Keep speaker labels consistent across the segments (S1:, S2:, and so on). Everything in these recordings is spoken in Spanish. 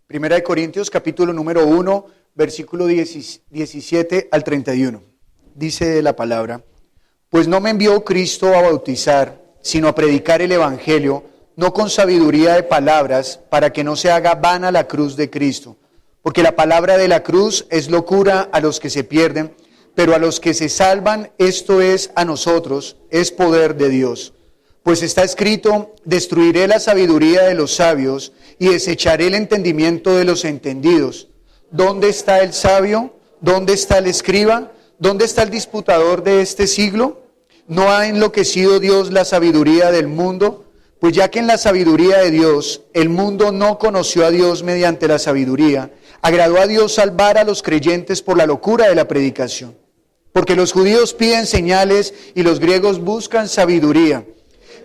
S1: Primera de Corintios, capítulo número 1, versículo 17 al 31. Dice la palabra: Pues no me envió Cristo a bautizar, sino a predicar el evangelio, no con sabiduría de palabras, para que no se haga vana la cruz de Cristo. Porque la palabra de la cruz es locura a los que se pierden, pero a los que se salvan, esto es a nosotros, es poder de Dios. Pues está escrito: destruiré la sabiduría de los sabios y desecharé el entendimiento de los entendidos. ¿Dónde está el sabio? ¿Dónde está el escriba? ¿Dónde está el disputador de este siglo? ¿No ha enloquecido Dios la sabiduría del mundo? Pues ya que en la sabiduría de Dios el mundo no conoció a Dios mediante la sabiduría, agradó a Dios salvar a los creyentes por la locura de la predicación. Porque los judíos piden señales y los griegos buscan sabiduría.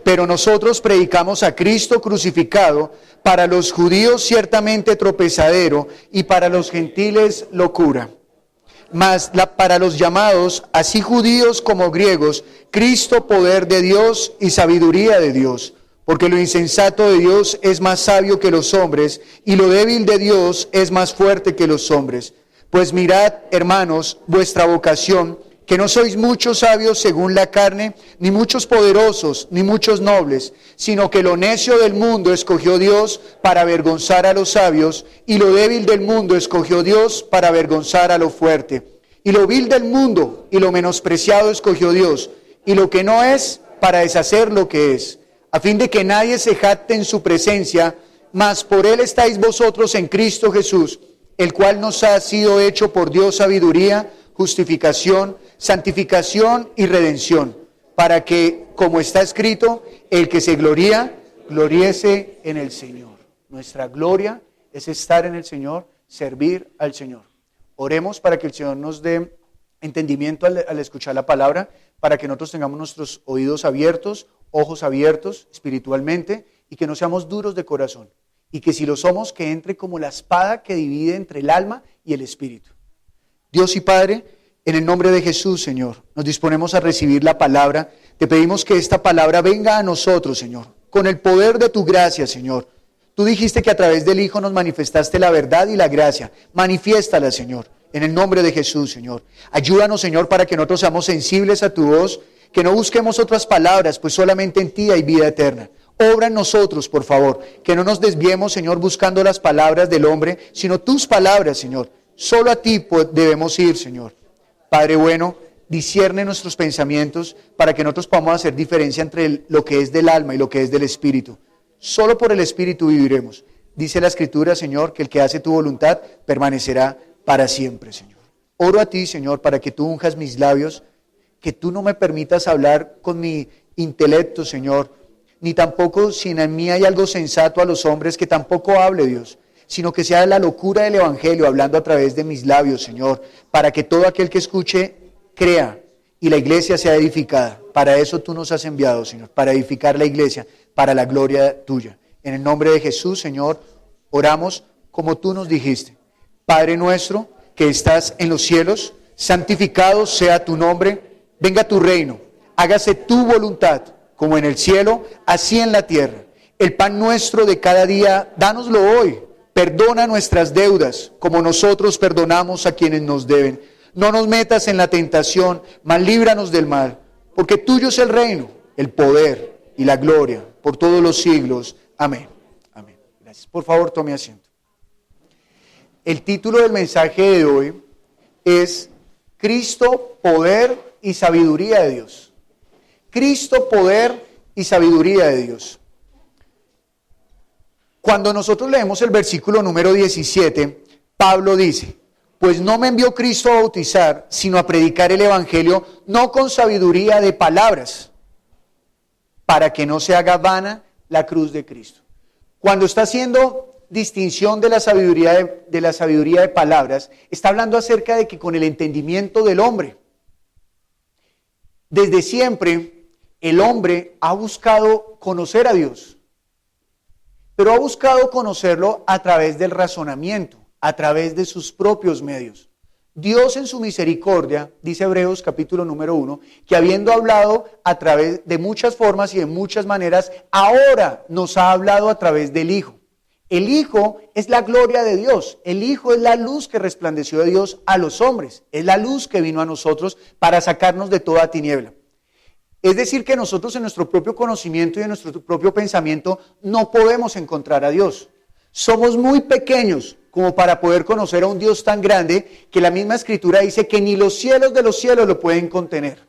S1: Pero nosotros predicamos a Cristo crucificado, para los judíos ciertamente tropezadero y para los gentiles locura. Mas para los llamados, así judíos como griegos, Cristo poder de Dios y sabiduría de Dios. Porque lo insensato de Dios es más sabio que los hombres, y lo débil de Dios es más fuerte que los hombres. Pues mirad, hermanos, vuestra vocación, que no sois muchos sabios según la carne, ni muchos poderosos, ni muchos nobles, sino que lo necio del mundo escogió Dios para avergonzar a los sabios, y lo débil del mundo escogió Dios para avergonzar a lo fuerte. Y lo vil del mundo y lo menospreciado escogió Dios, y lo que no es para deshacer lo que es, a fin de que nadie se jacte en su presencia, mas por él estáis vosotros en Cristo Jesús, el cual nos ha sido hecho por Dios sabiduría, justificación, santificación y redención, para que, como está escrito, el que se gloría, gloriese en el Señor. Nuestra gloria es estar en el Señor, servir al Señor. Oremos para que el Señor nos dé entendimiento al escuchar la palabra, para que nosotros tengamos nuestros oídos abiertos, ojos abiertos espiritualmente, y que no seamos duros de corazón. Y que si lo somos, que entre como la espada que divide entre el alma y el espíritu. Dios y Padre, en el nombre de Jesús, Señor, nos disponemos a recibir la palabra. Te pedimos que esta palabra venga a nosotros, Señor, con el poder de tu gracia, Señor. Tú dijiste que a través del Hijo nos manifestaste la verdad y la gracia. Manifiéstala, Señor, en el nombre de Jesús, Señor. Ayúdanos, Señor, para que nosotros seamos sensibles a tu voz, que no busquemos otras palabras, pues solamente en ti hay vida eterna. Obra en nosotros, por favor, que no nos desviemos, Señor, buscando las palabras del hombre, sino tus palabras, Señor. Solo a ti debemos ir, Señor. Padre bueno, discierne nuestros pensamientos para que nosotros podamos hacer diferencia entre lo que es del alma y lo que es del espíritu. Solo por el espíritu viviremos. Dice la Escritura, Señor, que el que hace tu voluntad permanecerá para siempre, Señor. Oro a ti, Señor, para que tú unjas mis labios, que tú no me permitas hablar con mi intelecto, Señor, ni tampoco si en mí hay algo sensato a los hombres, que tampoco hable, Dios, sino que sea la locura del evangelio hablando a través de mis labios, Señor, para que todo aquel que escuche crea y la iglesia sea edificada. Para eso tú nos has enviado, Señor, para edificar la iglesia, para la gloria tuya. En el nombre de Jesús, Señor, oramos como tú nos dijiste. Padre nuestro que estás en los cielos, santificado sea tu nombre, venga tu reino, hágase tu voluntad, como en el cielo, así en la tierra. El pan nuestro de cada día, dánoslo hoy. Perdona nuestras deudas, como nosotros perdonamos a quienes nos deben. No nos metas en la tentación, mas líbranos del mal. Porque tuyo es el reino, el poder y la gloria, por todos los siglos. Amén. Amén. Gracias. Por favor, tome asiento. El título del mensaje de hoy es Cristo, poder y sabiduría de Dios. Cristo, poder y sabiduría de Dios. Cuando nosotros leemos el versículo número 17, Pablo dice: pues no me envió Cristo a bautizar, sino a predicar el evangelio, no con sabiduría de palabras, para que no se haga vana la cruz de Cristo. Cuando está haciendo distinción de la sabiduría de palabras, está hablando acerca de que con el entendimiento del hombre. Desde siempre, el hombre ha buscado conocer a Dios, pero ha buscado conocerlo a través del razonamiento, a través de sus propios medios. Dios en su misericordia, dice Hebreos capítulo número 1, que habiendo hablado a través de muchas formas y de muchas maneras, ahora nos ha hablado a través del Hijo. El Hijo es la gloria de Dios. El Hijo es la luz que resplandeció de Dios a los hombres. Es la luz que vino a nosotros para sacarnos de toda tiniebla. Es decir, que nosotros en nuestro propio conocimiento y en nuestro propio pensamiento no podemos encontrar a Dios. Somos muy pequeños como para poder conocer a un Dios tan grande que la misma Escritura dice que ni los cielos de los cielos lo pueden contener.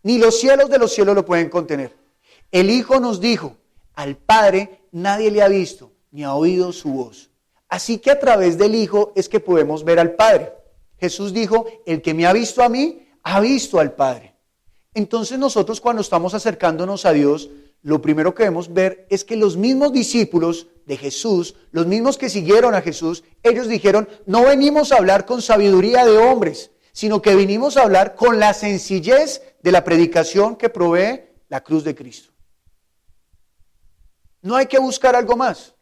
S1: Ni los cielos de los cielos lo pueden contener. El Hijo nos dijo, al Padre nadie le ha visto ni ha oído su voz. Así que a través del Hijo es que podemos ver al Padre. Jesús dijo, el que me ha visto a mí, ha visto al Padre. Entonces nosotros cuando estamos acercándonos a Dios, lo primero que debemos ver es que los mismos discípulos de Jesús, los mismos que siguieron a Jesús, ellos dijeron, no venimos a hablar con sabiduría de hombres, sino que vinimos a hablar con la sencillez de la predicación que provee la cruz de Cristo. No hay que buscar algo más.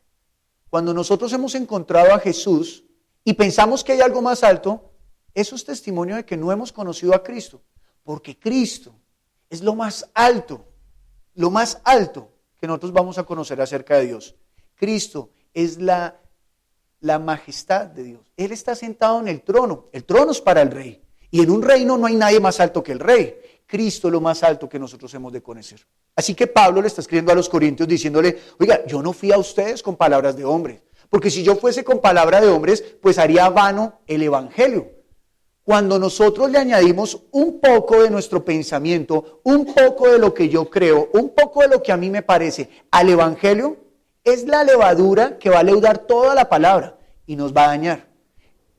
S1: Cuando nosotros hemos encontrado a Jesús y pensamos que hay algo más alto, eso es testimonio de que no hemos conocido a Cristo, porque Cristo es lo más alto que nosotros vamos a conocer acerca de Dios. Cristo es la majestad de Dios. Él está sentado en el trono es para el rey, y en un reino no hay nadie más alto que el rey. Cristo es lo más alto que nosotros hemos de conocer. Así que Pablo le está escribiendo a los corintios diciéndole, oiga, yo no fui a ustedes con palabras de hombres, porque si yo fuese con palabra de hombres, pues haría vano el evangelio. Cuando nosotros le añadimos un poco de nuestro pensamiento, un poco de lo que yo creo, un poco de lo que a mí me parece al evangelio, es la levadura que va a leudar toda la palabra y nos va a dañar.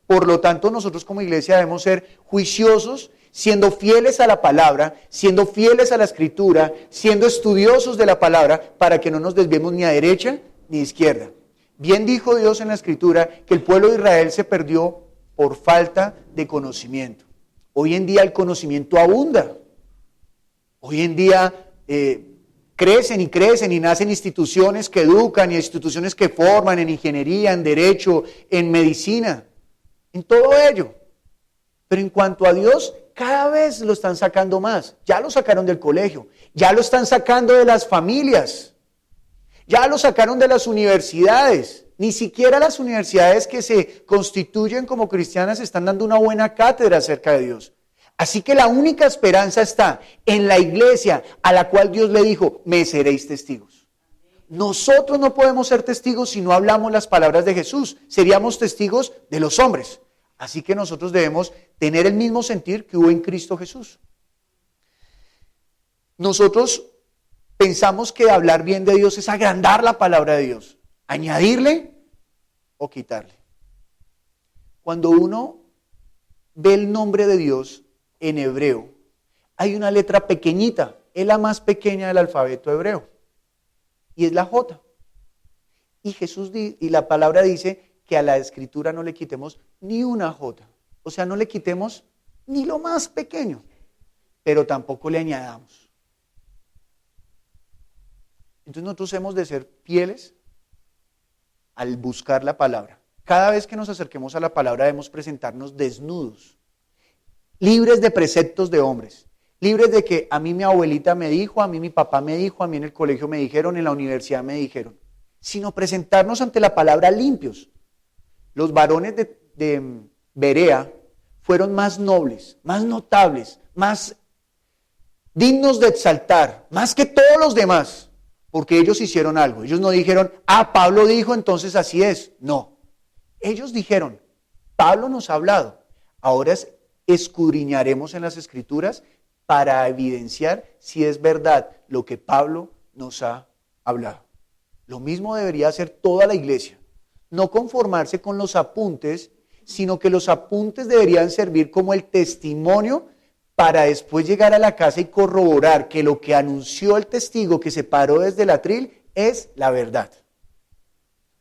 S1: Por lo tanto, nosotros como iglesia debemos ser juiciosos, siendo fieles a la palabra, siendo fieles a la escritura, siendo estudiosos de la palabra, para que no nos desviemos ni a derecha ni a izquierda. Bien dijo Dios en la escritura que el pueblo de Israel se perdió por falta de conocimiento. Hoy en día el conocimiento abunda. Hoy en día crecen y nacen instituciones que educan y instituciones que forman en ingeniería, en derecho, en medicina, en todo ello. Pero en cuanto a Dios, cada vez lo están sacando más. Ya lo sacaron del colegio, ya lo están sacando de las familias, ya lo sacaron de las universidades. Ni siquiera las universidades que se constituyen como cristianas están dando una buena cátedra acerca de Dios. Así que la única esperanza está en la iglesia a la cual Dios le dijo, me seréis testigos. Nosotros no podemos ser testigos si no hablamos las palabras de Jesús. Seríamos testigos de los hombres. Así que nosotros debemos tener el mismo sentir que hubo en Cristo Jesús. Nosotros pensamos que hablar bien de Dios es agrandar la palabra de Dios, añadirle o quitarle. Cuando uno ve el nombre de Dios en hebreo, hay una letra pequeñita, es la más pequeña del alfabeto hebreo, y es la J. Y la palabra dice que a la escritura no le quitemos ni una J. O sea, no le quitemos ni lo más pequeño, pero tampoco le añadamos. Entonces nosotros hemos de ser fieles al buscar la palabra. Cada vez que nos acerquemos a la palabra debemos presentarnos desnudos, libres de preceptos de hombres, libres de que a mí mi abuelita me dijo, a mí mi papá me dijo, a mí en el colegio me dijeron, en la universidad me dijeron, sino presentarnos ante la palabra limpios. Los varones de Berea fueron más nobles, más notables, más dignos de exaltar, más que todos los demás, porque ellos hicieron algo. Ellos no dijeron, Pablo dijo, entonces así es. No, ellos dijeron, Pablo nos ha hablado, ahora escudriñaremos en las escrituras para evidenciar si es verdad lo que Pablo nos ha hablado. Lo mismo debería hacer toda la iglesia. No conformarse con los apuntes, sino que los apuntes deberían servir como el testimonio para después llegar a la casa y corroborar que lo que anunció el testigo que se paró desde el atril es la verdad.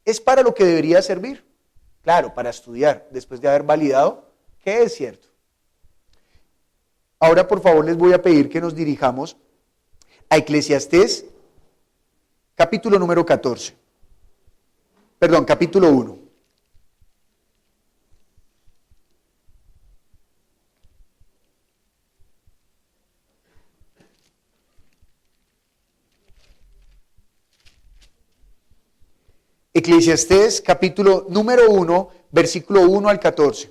S1: Es para lo que debería servir. Claro, para estudiar, después de haber validado que es cierto. Ahora, por favor, les voy a pedir que nos dirijamos a Eclesiastés, capítulo número 14. Perdón, capítulo 1. Eclesiastés capítulo número 1, versículo 1 al 14.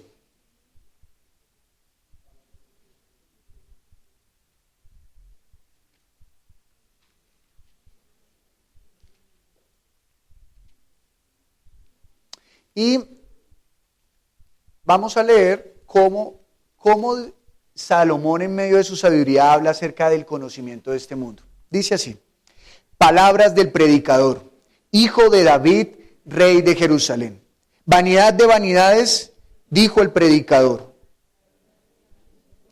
S1: Y vamos a leer cómo Salomón en medio de su sabiduría habla acerca del conocimiento de este mundo. Dice así: palabras del predicador, hijo de David, rey de Jerusalén. Vanidad de vanidades, dijo el predicador.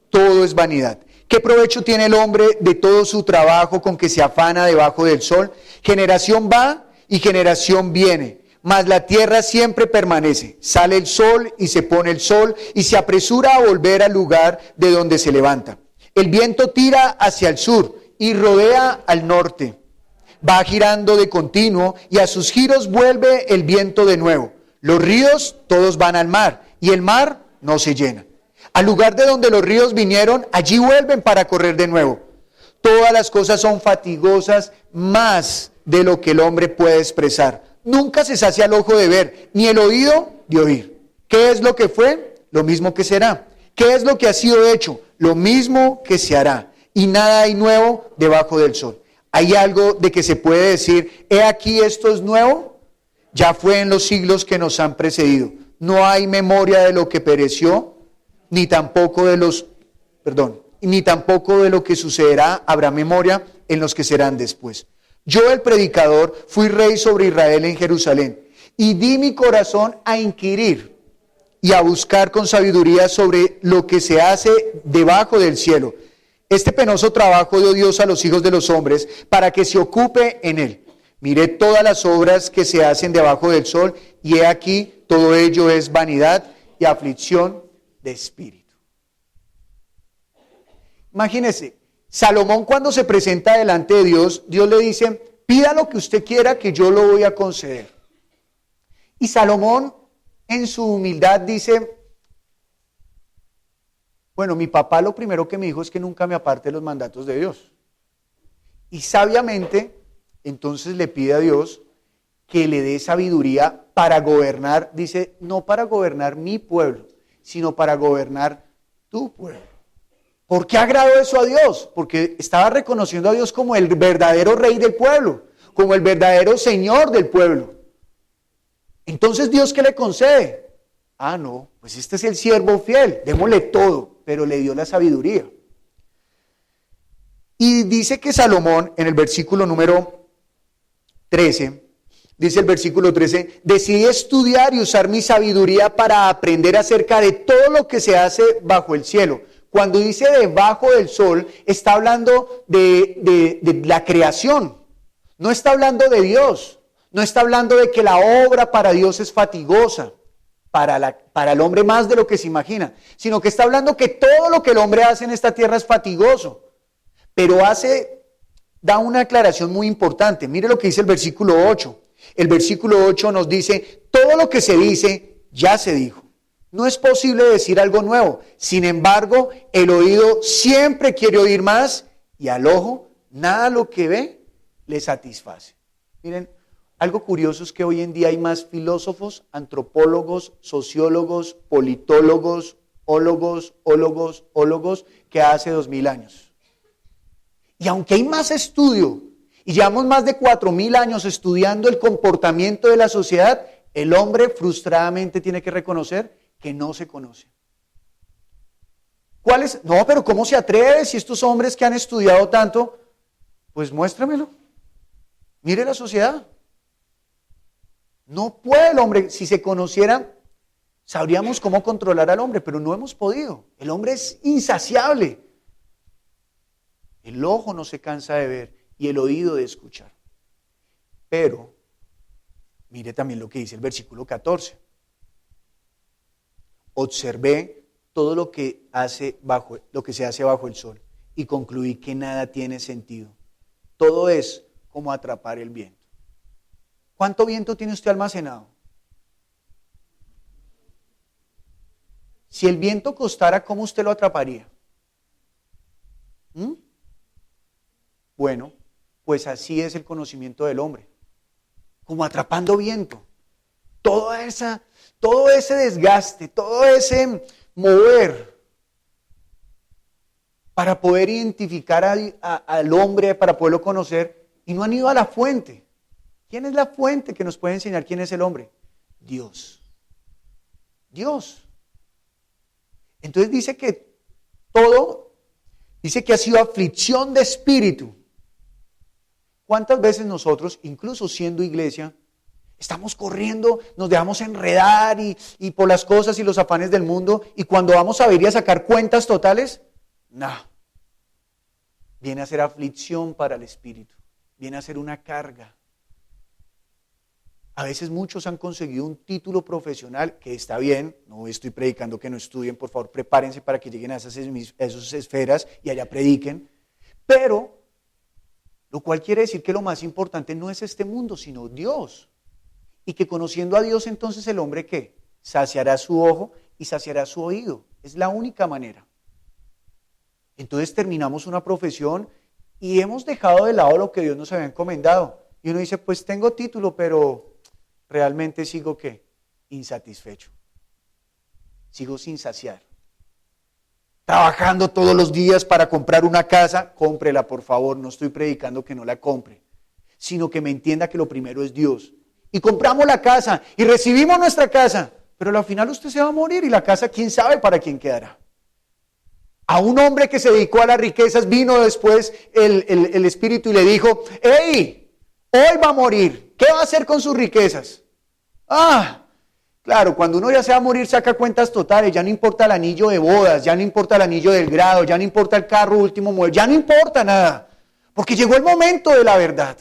S1: Todo es vanidad. ¿Qué provecho tiene el hombre de todo su trabajo con que se afana debajo del sol? Generación va y generación viene, mas la tierra siempre permanece. Sale el sol y se pone el sol y se apresura a volver al lugar de donde se levanta. El viento tira hacia el sur y rodea al norte. Va girando de continuo y a sus giros vuelve el viento de nuevo. Los ríos todos van al mar y el mar no se llena. Al lugar de donde los ríos vinieron, allí vuelven para correr de nuevo. Todas las cosas son fatigosas más de lo que el hombre puede expresar. Nunca se sacia el ojo de ver, ni el oído de oír. ¿Qué es lo que fue? Lo mismo que será. ¿Qué es lo que ha sido hecho? Lo mismo que se hará. Y nada hay nuevo debajo del sol. ¿Hay algo de que se puede decir, he aquí esto es nuevo? Ya fue en los siglos que nos han precedido. No hay memoria de lo que pereció, ni tampoco de lo que sucederá habrá memoria en los que serán después. Yo, el predicador, fui rey sobre Israel en Jerusalén, y di mi corazón a inquirir y a buscar con sabiduría sobre lo que se hace debajo del cielo. Este penoso trabajo dio Dios a los hijos de los hombres para que se ocupe en él. Miré todas las obras que se hacen debajo del sol, y he aquí, todo ello es vanidad y aflicción de espíritu. Imagínense, Salomón cuando se presenta delante de Dios, Dios le dice, pida lo que usted quiera que yo lo voy a conceder. Y Salomón en su humildad dice, bueno, mi papá lo primero que me dijo es que nunca me aparte de los mandatos de Dios. Y sabiamente, entonces le pide a Dios que le dé sabiduría para gobernar, dice, no para gobernar mi pueblo, sino para gobernar tu pueblo. ¿Por qué agradó eso a Dios? Porque estaba reconociendo a Dios como el verdadero rey del pueblo, como el verdadero señor del pueblo. Entonces, ¿Dios qué le concede? Ah, no, pues este es el siervo fiel, démosle todo, pero le dio la sabiduría. Y dice que Salomón, en el versículo número 13, dice el versículo 13, decidí estudiar y usar mi sabiduría para aprender acerca de todo lo que se hace bajo el cielo. Cuando dice debajo del sol, está hablando de la creación. No está hablando de Dios. No está hablando de que la obra para Dios es fatigosa, para el hombre más de lo que se imagina, sino que está hablando que todo lo que el hombre hace en esta tierra es fatigoso. Pero da una aclaración muy importante. Mire lo que dice el versículo 8. El versículo 8 nos dice, todo lo que se dice, ya se dijo. No es posible decir algo nuevo. Sin embargo, el oído siempre quiere oír más y al ojo, nada lo que ve le satisface. Miren, algo curioso es que hoy en día hay más filósofos, antropólogos, sociólogos, politólogos, ólogos que hace 2000 años. Y aunque hay más estudio, y llevamos más de 4000 años estudiando el comportamiento de la sociedad, el hombre frustradamente tiene que reconocer que no se conoce. ¿Cuál es? No, pero ¿cómo se atreve si estos hombres que han estudiado tanto? Pues muéstramelo. Mire la sociedad. No puede el hombre, si se conociera, sabríamos cómo controlar al hombre, pero no hemos podido. El hombre es insaciable. El ojo no se cansa de ver y el oído de escuchar. Pero, mire también lo que dice el versículo 14. Observé todo lo que se hace bajo el sol y concluí que nada tiene sentido. Todo es como atrapar el viento. ¿Cuánto viento tiene usted almacenado? Si el viento costara, ¿cómo usted lo atraparía? Bueno, pues así es el conocimiento del hombre. como atrapando viento. Todo ese desgaste, todo ese mover para poder identificar al hombre, para poderlo conocer, y no han ido a la fuente. ¿Quién es la fuente que nos puede enseñar quién es el hombre? Dios. Dios. Entonces dice que dice que ha sido aflicción de espíritu. ¿Cuántas veces nosotros, incluso siendo iglesia, estamos corriendo, nos dejamos enredar y por las cosas y los afanes del mundo, y cuando vamos a ver y a sacar cuentas totales, no. Viene a ser aflicción para el espíritu, viene a ser una carga. A veces muchos han conseguido un título profesional que está bien, no estoy predicando que no estudien, por favor prepárense para que lleguen a esas esferas y allá prediquen, pero lo cual quiere decir que lo más importante no es este mundo, sino Dios. Y que conociendo a Dios entonces el hombre ¿qué? Saciará su ojo y saciará su oído. Es la única manera. Entonces terminamos una profesión y hemos dejado de lado lo que Dios nos había encomendado. Y uno dice, pues tengo título, pero realmente sigo ¿qué? Insatisfecho. Sigo sin saciar. Trabajando todos los días para comprar una casa, cómprela por favor, no estoy predicando que no la compre, sino que me entienda que lo primero es Dios. Y compramos la casa y recibimos nuestra casa, pero al final usted se va a morir y la casa quién sabe para quién quedará. A un hombre que se dedicó a las riquezas vino después el Espíritu y le dijo, ¡hey! Hoy va a morir, ¿qué va a hacer con sus riquezas? Claro, cuando uno ya se va a morir saca cuentas totales, ya no importa el anillo de bodas, ya no importa el anillo del grado, ya no importa el carro último modelo, ya no importa nada, porque llegó el momento de la verdad.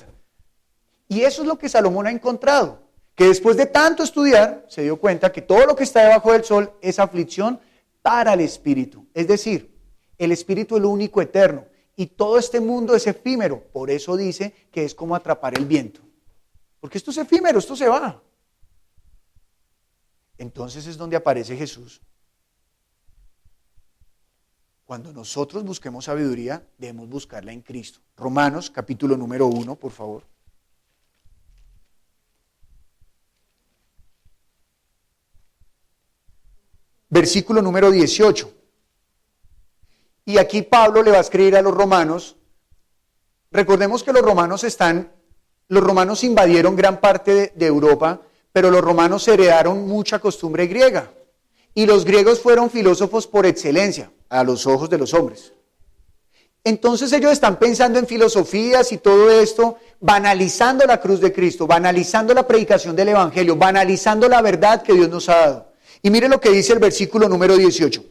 S1: Y eso es lo que Salomón ha encontrado, que después de tanto estudiar se dio cuenta que todo lo que está debajo del sol es aflicción para el espíritu. Es decir, el espíritu es lo único eterno y todo este mundo es efímero, por eso dice que es como atrapar el viento, porque esto es efímero, esto se va. Entonces es donde aparece Jesús. Cuando nosotros busquemos sabiduría, debemos buscarla en Cristo. Romanos, capítulo número 1, por favor. Versículo número 18. Y aquí Pablo le va a escribir a los romanos. Recordemos que los romanos invadieron gran parte de Europa, pero los romanos heredaron mucha costumbre griega. Y los griegos fueron filósofos por excelencia, a los ojos de los hombres. Entonces ellos están pensando en filosofías y todo esto, banalizando la cruz de Cristo, banalizando la predicación del Evangelio, banalizando la verdad que Dios nos ha dado. Y mire lo que dice el versículo número 18.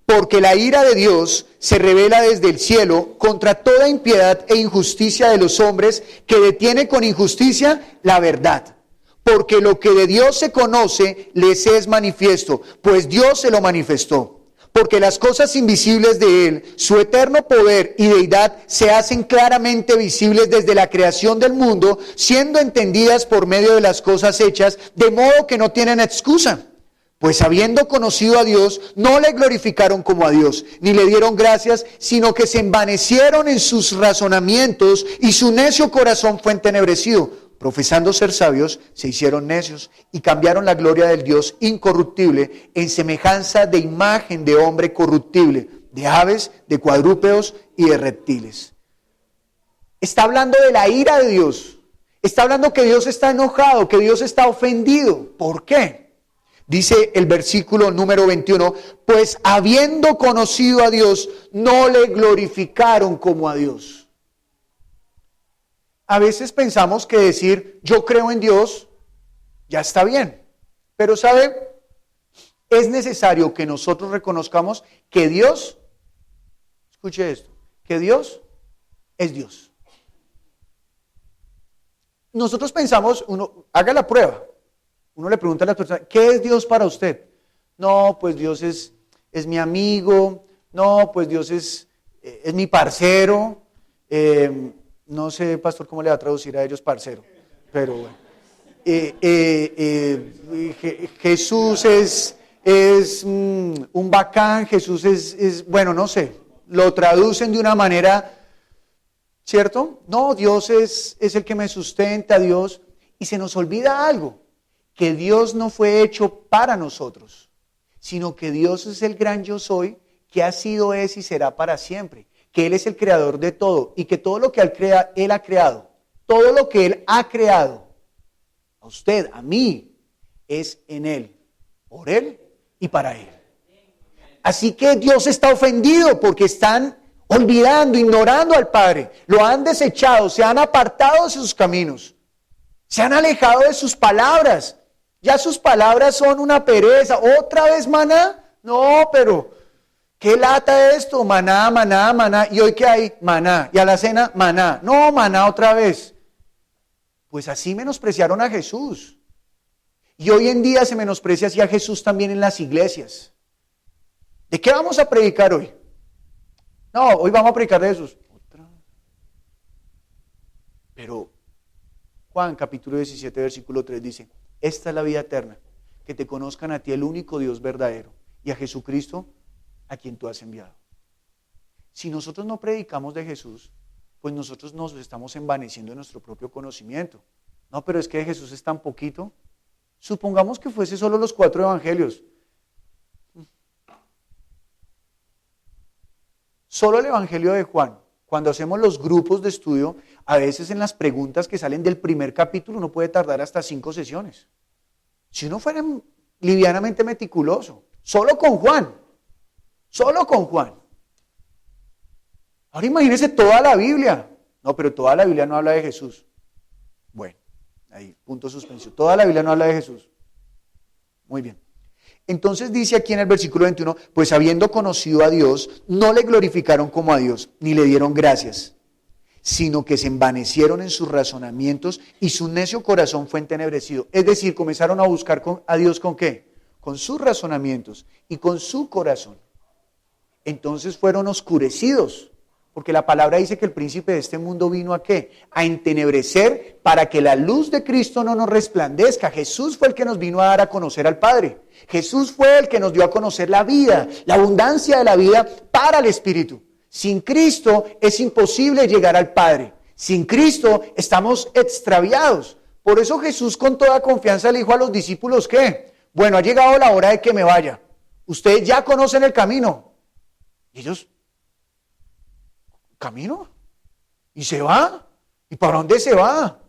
S1: Porque la ira de Dios se revela desde el cielo contra toda impiedad e injusticia de los hombres que detiene con injusticia la verdad. Porque lo que de Dios se conoce les es manifiesto, pues Dios se lo manifestó. Porque las cosas invisibles de Él, su eterno poder y deidad, se hacen claramente visibles desde la creación del mundo, siendo entendidas por medio de las cosas hechas, de modo que no tienen excusa. Pues habiendo conocido a Dios, no le glorificaron como a Dios, ni le dieron gracias, sino que se envanecieron en sus razonamientos y su necio corazón fue entenebrecido. Profesando ser sabios, se hicieron necios y cambiaron la gloria del Dios incorruptible en semejanza de imagen de hombre corruptible, de aves, de cuadrúpedos y de reptiles. Está hablando de la ira de Dios. Está hablando que Dios está enojado, que Dios está ofendido. ¿Por qué? Dice el versículo número 21, pues habiendo conocido a Dios, no le glorificaron como a Dios. A veces pensamos que decir yo creo en Dios ya está bien, pero ¿sabe? Es necesario que nosotros reconozcamos que Dios, escuche esto, que Dios es Dios. Nosotros pensamos, haga la prueba, uno le pregunta a las personas, ¿qué es Dios para usted? No, pues Dios es mi amigo, no, pues Dios es mi parcero, no sé, pastor, cómo le va a traducir a ellos parcero, pero bueno. Jesús es un bacán, Jesús es, bueno, no sé, lo traducen de una manera, ¿cierto? No, Dios es el que me sustenta, Dios. Y se nos olvida algo, que Dios no fue hecho para nosotros, sino que Dios es el gran yo soy, que ha sido, es y será para siempre. Que Él es el creador de todo y que todo lo que Él ha creado, todo lo que Él ha creado, a usted, a mí, es en Él, por Él y para Él. Así que Dios está ofendido porque están olvidando, ignorando al Padre. Lo han desechado, se han apartado de sus caminos. Se han alejado de sus palabras. Ya sus palabras son una pereza. ¿Otra vez maná? No, pero ¿qué lata esto? Maná, maná, maná. ¿Y hoy qué hay? Maná. ¿Y a la cena? Maná. No, maná otra vez. Pues así menospreciaron a Jesús. Y hoy en día se menosprecia así a Jesús también en las iglesias. ¿De qué vamos a predicar hoy? No, hoy vamos a predicar de Jesús. Pero Juan capítulo 17 versículo 3 dice, esta es la vida eterna, que te conozcan a ti el único Dios verdadero y a Jesucristo a quien tú has enviado. Si nosotros no predicamos de Jesús, pues nosotros nos estamos envaneciendo en nuestro propio conocimiento. No, pero es que de Jesús es tan poquito. Supongamos que fuese solo los 4 evangelios. Solo el evangelio de Juan. Cuando hacemos los grupos de estudio, a veces en las preguntas que salen del primer capítulo, uno puede tardar hasta 5 sesiones. Si uno fuera livianamente meticuloso, solo con Juan. Ahora imagínese toda la Biblia. No, pero toda la Biblia no habla de Jesús. Bueno, ahí, punto suspensivo. Toda la Biblia no habla de Jesús. Muy bien. Entonces dice aquí en el versículo 21, pues habiendo conocido a Dios, no le glorificaron como a Dios, ni le dieron gracias, sino que se envanecieron en sus razonamientos y su necio corazón fue entenebrecido. Es decir, comenzaron a buscar a Dios ¿con qué? Con sus razonamientos y con su corazón. Entonces fueron oscurecidos, porque la palabra dice que el príncipe de este mundo vino ¿a qué? A entenebrecer para que la luz de Cristo no nos resplandezca. Jesús fue el que nos vino a dar a conocer al Padre. Jesús fue el que nos dio a conocer la vida, la abundancia de la vida para el Espíritu. Sin Cristo es imposible llegar al Padre. Sin Cristo estamos extraviados. Por eso Jesús con toda confianza le dijo a los discípulos ¿qué? Bueno, ha llegado la hora de que me vaya. Ustedes ya conocen el camino. Y ellos, ¿camino? ¿Y se va? ¿Y para dónde se va?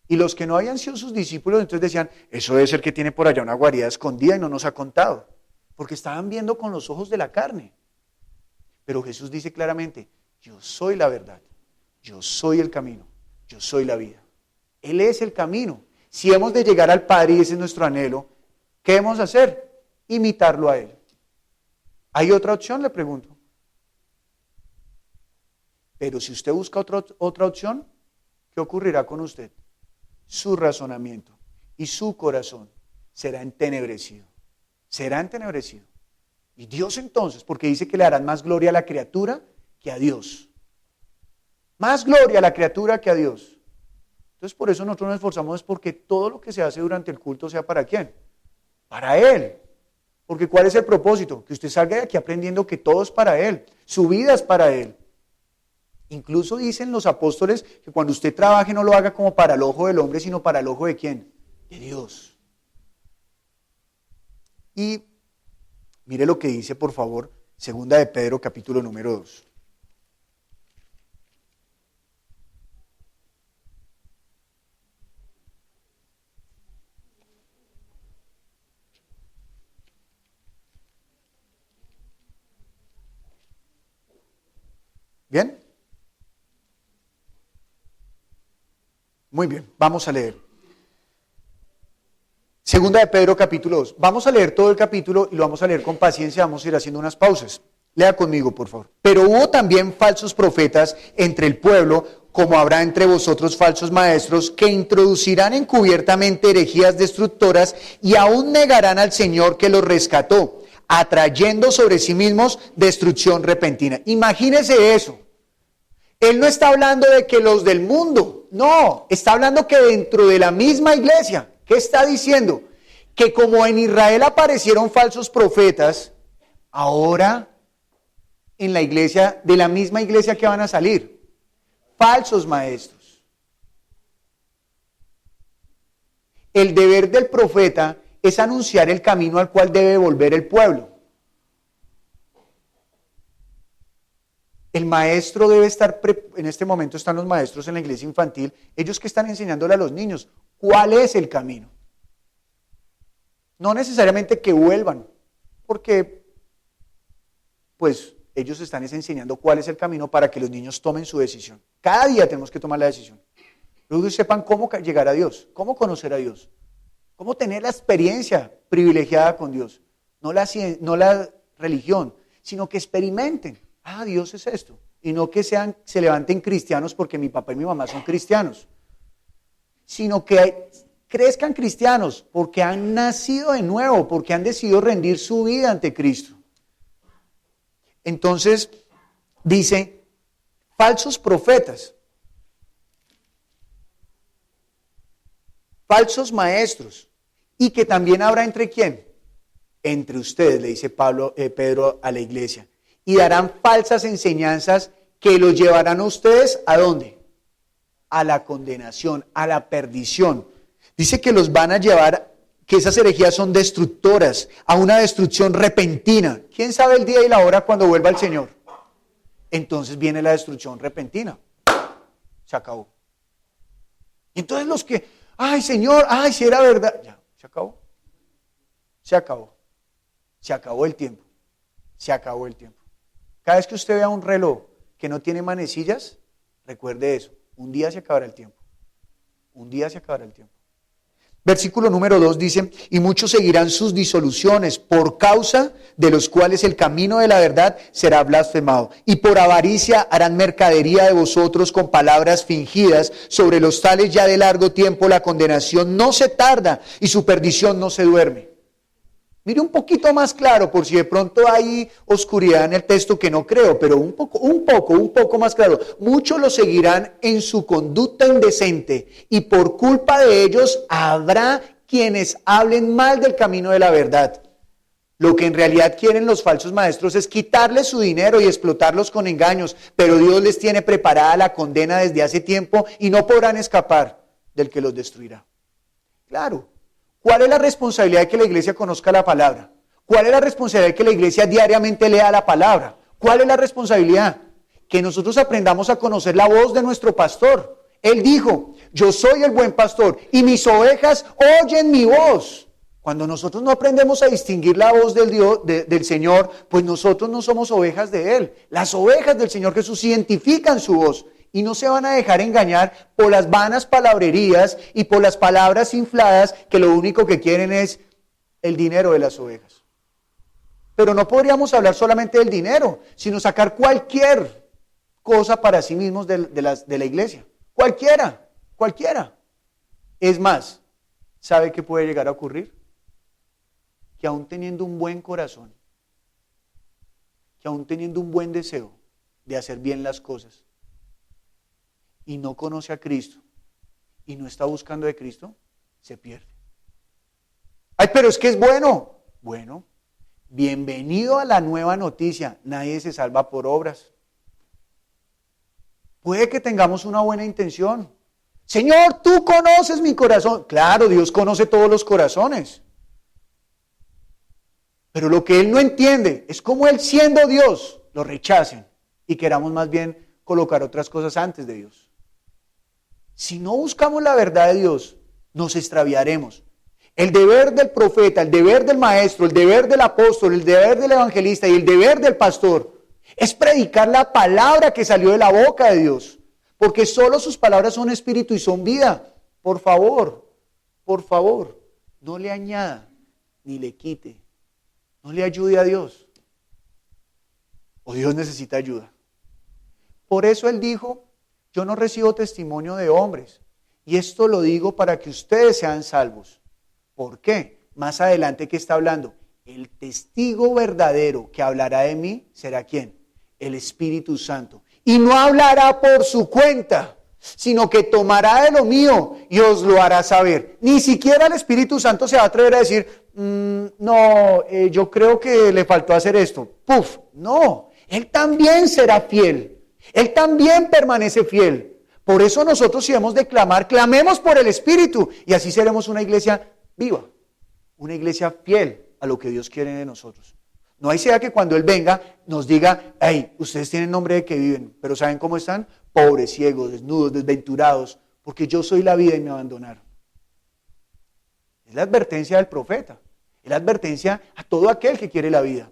S1: Y los que no habían sido sus discípulos entonces decían, eso debe ser que tiene por allá una guarida escondida y no nos ha contado. Porque estaban viendo con los ojos de la carne. Pero Jesús dice claramente, yo soy la verdad, yo soy el camino, yo soy la vida. Él es el camino. Si hemos de llegar al Padre y ese es nuestro anhelo, ¿qué debemos hacer? Imitarlo a Él. ¿Hay otra opción? Le pregunto. Pero si usted busca otra opción, ¿qué ocurrirá con usted? Su razonamiento y su corazón será entenebrecido. Será entenebrecido. Y Dios entonces, porque dice que le harán más gloria a la criatura que a Dios. Más gloria a la criatura que a Dios. Entonces por eso nosotros nos esforzamos es porque todo lo que se hace durante el culto sea ¿para quién? Para Él. Porque ¿cuál es el propósito? Que usted salga de aquí aprendiendo que todo es para Él. Su vida es para Él. Incluso dicen los apóstoles que cuando usted trabaje no lo haga como para el ojo del hombre, sino para el ojo de ¿quién? De Dios. Y mire lo que dice, por favor, segunda de Pedro, capítulo número 2. ¿Bien? Muy bien, vamos a leer. Segunda de Pedro, capítulo 2. Vamos a leer todo el capítulo y lo vamos a leer con paciencia, vamos a ir haciendo unas pausas. Lea conmigo, por favor. Pero hubo también falsos profetas entre el pueblo, como habrá entre vosotros falsos maestros, que introducirán encubiertamente herejías destructoras y aún negarán al Señor que los rescató, atrayendo sobre sí mismos destrucción repentina. Imagínese eso. Él no está hablando de que los del mundo, no, está hablando que dentro de la misma iglesia. ¿Qué está diciendo? Que como en Israel aparecieron falsos profetas, ahora en la iglesia, de la misma iglesia que van a salir, falsos maestros. El deber del profeta es anunciar el camino al cual debe volver el pueblo. El maestro debe estar, en este momento están los maestros en la iglesia infantil, ellos que están enseñándole a los niños, ¿cuál es el camino? No necesariamente que vuelvan, porque pues ellos están enseñando cuál es el camino para que los niños tomen su decisión. Cada día tenemos que tomar la decisión. Luego sepan cómo llegar a Dios, cómo conocer a Dios, cómo tener la experiencia privilegiada con Dios. No la religión, sino que experimenten. Ah, Dios es esto. Y no que se levanten cristianos porque mi papá y mi mamá son cristianos, sino que crezcan cristianos porque han nacido de nuevo, porque han decidido rendir su vida ante Cristo. Entonces, dice, falsos profetas, falsos maestros, y que también habrá entre quién, entre ustedes, le dice Pedro a la iglesia, y darán falsas enseñanzas que los llevarán a ustedes, ¿a dónde? A la condenación, a la perdición. Dice que los van a llevar, que esas herejías son destructoras, a una destrucción repentina. ¿Quién sabe el día y la hora cuando vuelva el Señor? Entonces viene la destrucción repentina. Se acabó. Y entonces los que, ay Señor, ay si era verdad, ya, se acabó. Se acabó. Se acabó el tiempo. Se acabó el tiempo. Cada vez que usted vea un reloj que no tiene manecillas, recuerde eso. Un día se acabará el tiempo. Un día se acabará el tiempo. Versículo número 2 dice, y muchos seguirán sus disoluciones, por causa de los cuales el camino de la verdad será blasfemado. Y por avaricia harán mercadería de vosotros con palabras fingidas, sobre los tales ya de largo tiempo la condenación no se tarda y su perdición no se duerme. Mire un poquito más claro, por si de pronto hay oscuridad en el texto que no creo, pero un poco más claro. Muchos lo seguirán en su conducta indecente y por culpa de ellos habrá quienes hablen mal del camino de la verdad. Lo que en realidad quieren los falsos maestros es quitarles su dinero y explotarlos con engaños, pero Dios les tiene preparada la condena desde hace tiempo y no podrán escapar del que los destruirá. Claro. ¿Cuál es la responsabilidad de que la iglesia conozca la palabra? ¿Cuál es la responsabilidad de que la iglesia diariamente lea la palabra? ¿Cuál es la responsabilidad? Que nosotros aprendamos a conocer la voz de nuestro pastor. Él dijo, yo soy el buen pastor y mis ovejas oyen mi voz. Cuando nosotros no aprendemos a distinguir la voz del Señor, pues nosotros no somos ovejas de Él. Las ovejas del Señor Jesús identifican su voz. Y no se van a dejar engañar por las vanas palabrerías y por las palabras infladas que lo único que quieren es el dinero de las ovejas. Pero no podríamos hablar solamente del dinero, sino sacar cualquier cosa para sí mismos de la iglesia. Cualquiera. Es más, ¿sabe qué puede llegar a ocurrir? Que aún teniendo un buen corazón, que aún teniendo un buen deseo de hacer bien las cosas, y no conoce a Cristo y no está buscando de Cristo, se pierde. Ay, pero es que es bueno. Bueno, bienvenido a la nueva noticia. Nadie se salva por obras. Puede que tengamos una buena intención. Señor, tú conoces mi corazón. Claro, Dios conoce todos los corazones. Pero lo que Él no entiende es cómo Él, siendo Dios, lo rechacen y queramos más bien colocar otras cosas antes de Dios. Si no buscamos la verdad de Dios, nos extraviaremos. El deber del profeta, el deber del maestro, el deber del apóstol, el deber del evangelista y el deber del pastor es predicar la palabra que salió de la boca de Dios, porque solo sus palabras son espíritu y son vida. Por favor, no le añada ni le quite, no le ayude a Dios. O Dios necesita ayuda. Por eso Él dijo, yo no recibo testimonio de hombres, y esto lo digo para que ustedes sean salvos. ¿Por qué? Más adelante, ¿qué está hablando? El testigo verdadero que hablará de mí, ¿será quién? El Espíritu Santo. Y no hablará por su cuenta, sino que tomará de lo mío y os lo hará saber. Ni siquiera el Espíritu Santo se va a atrever a decir, yo creo que le faltó hacer esto. No, Él también será fiel. Él también permanece fiel, Por eso nosotros si hemos de clamar, clamemos por el Espíritu y así seremos una iglesia viva, una iglesia fiel a lo que Dios quiere de nosotros. No hay sea que cuando Él venga nos diga, hey, ustedes tienen nombre de que viven, pero ¿saben cómo están? Pobres, ciegos, desnudos, desventurados, porque yo soy la vida y me abandonaron. Es la advertencia del profeta, es la advertencia a todo aquel que quiere la vida.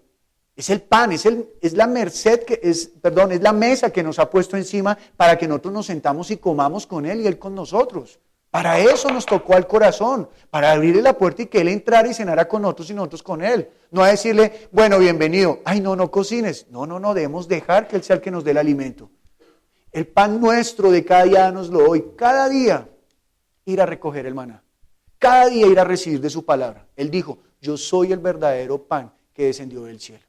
S1: Es el pan, es la merced, es la mesa que nos ha puesto encima para que nosotros nos sentamos y comamos con Él y Él con nosotros. Para eso nos tocó al corazón, para abrirle la puerta y que Él entrara y cenara con nosotros y nosotros con Él. No a decirle, bueno, bienvenido, ay no cocines. No, debemos dejar que Él sea el que nos dé el alimento. El pan nuestro de cada día nos lo doy, cada día ir a recoger el maná, cada día ir a recibir de su palabra. Él dijo, yo soy el verdadero pan que descendió del cielo.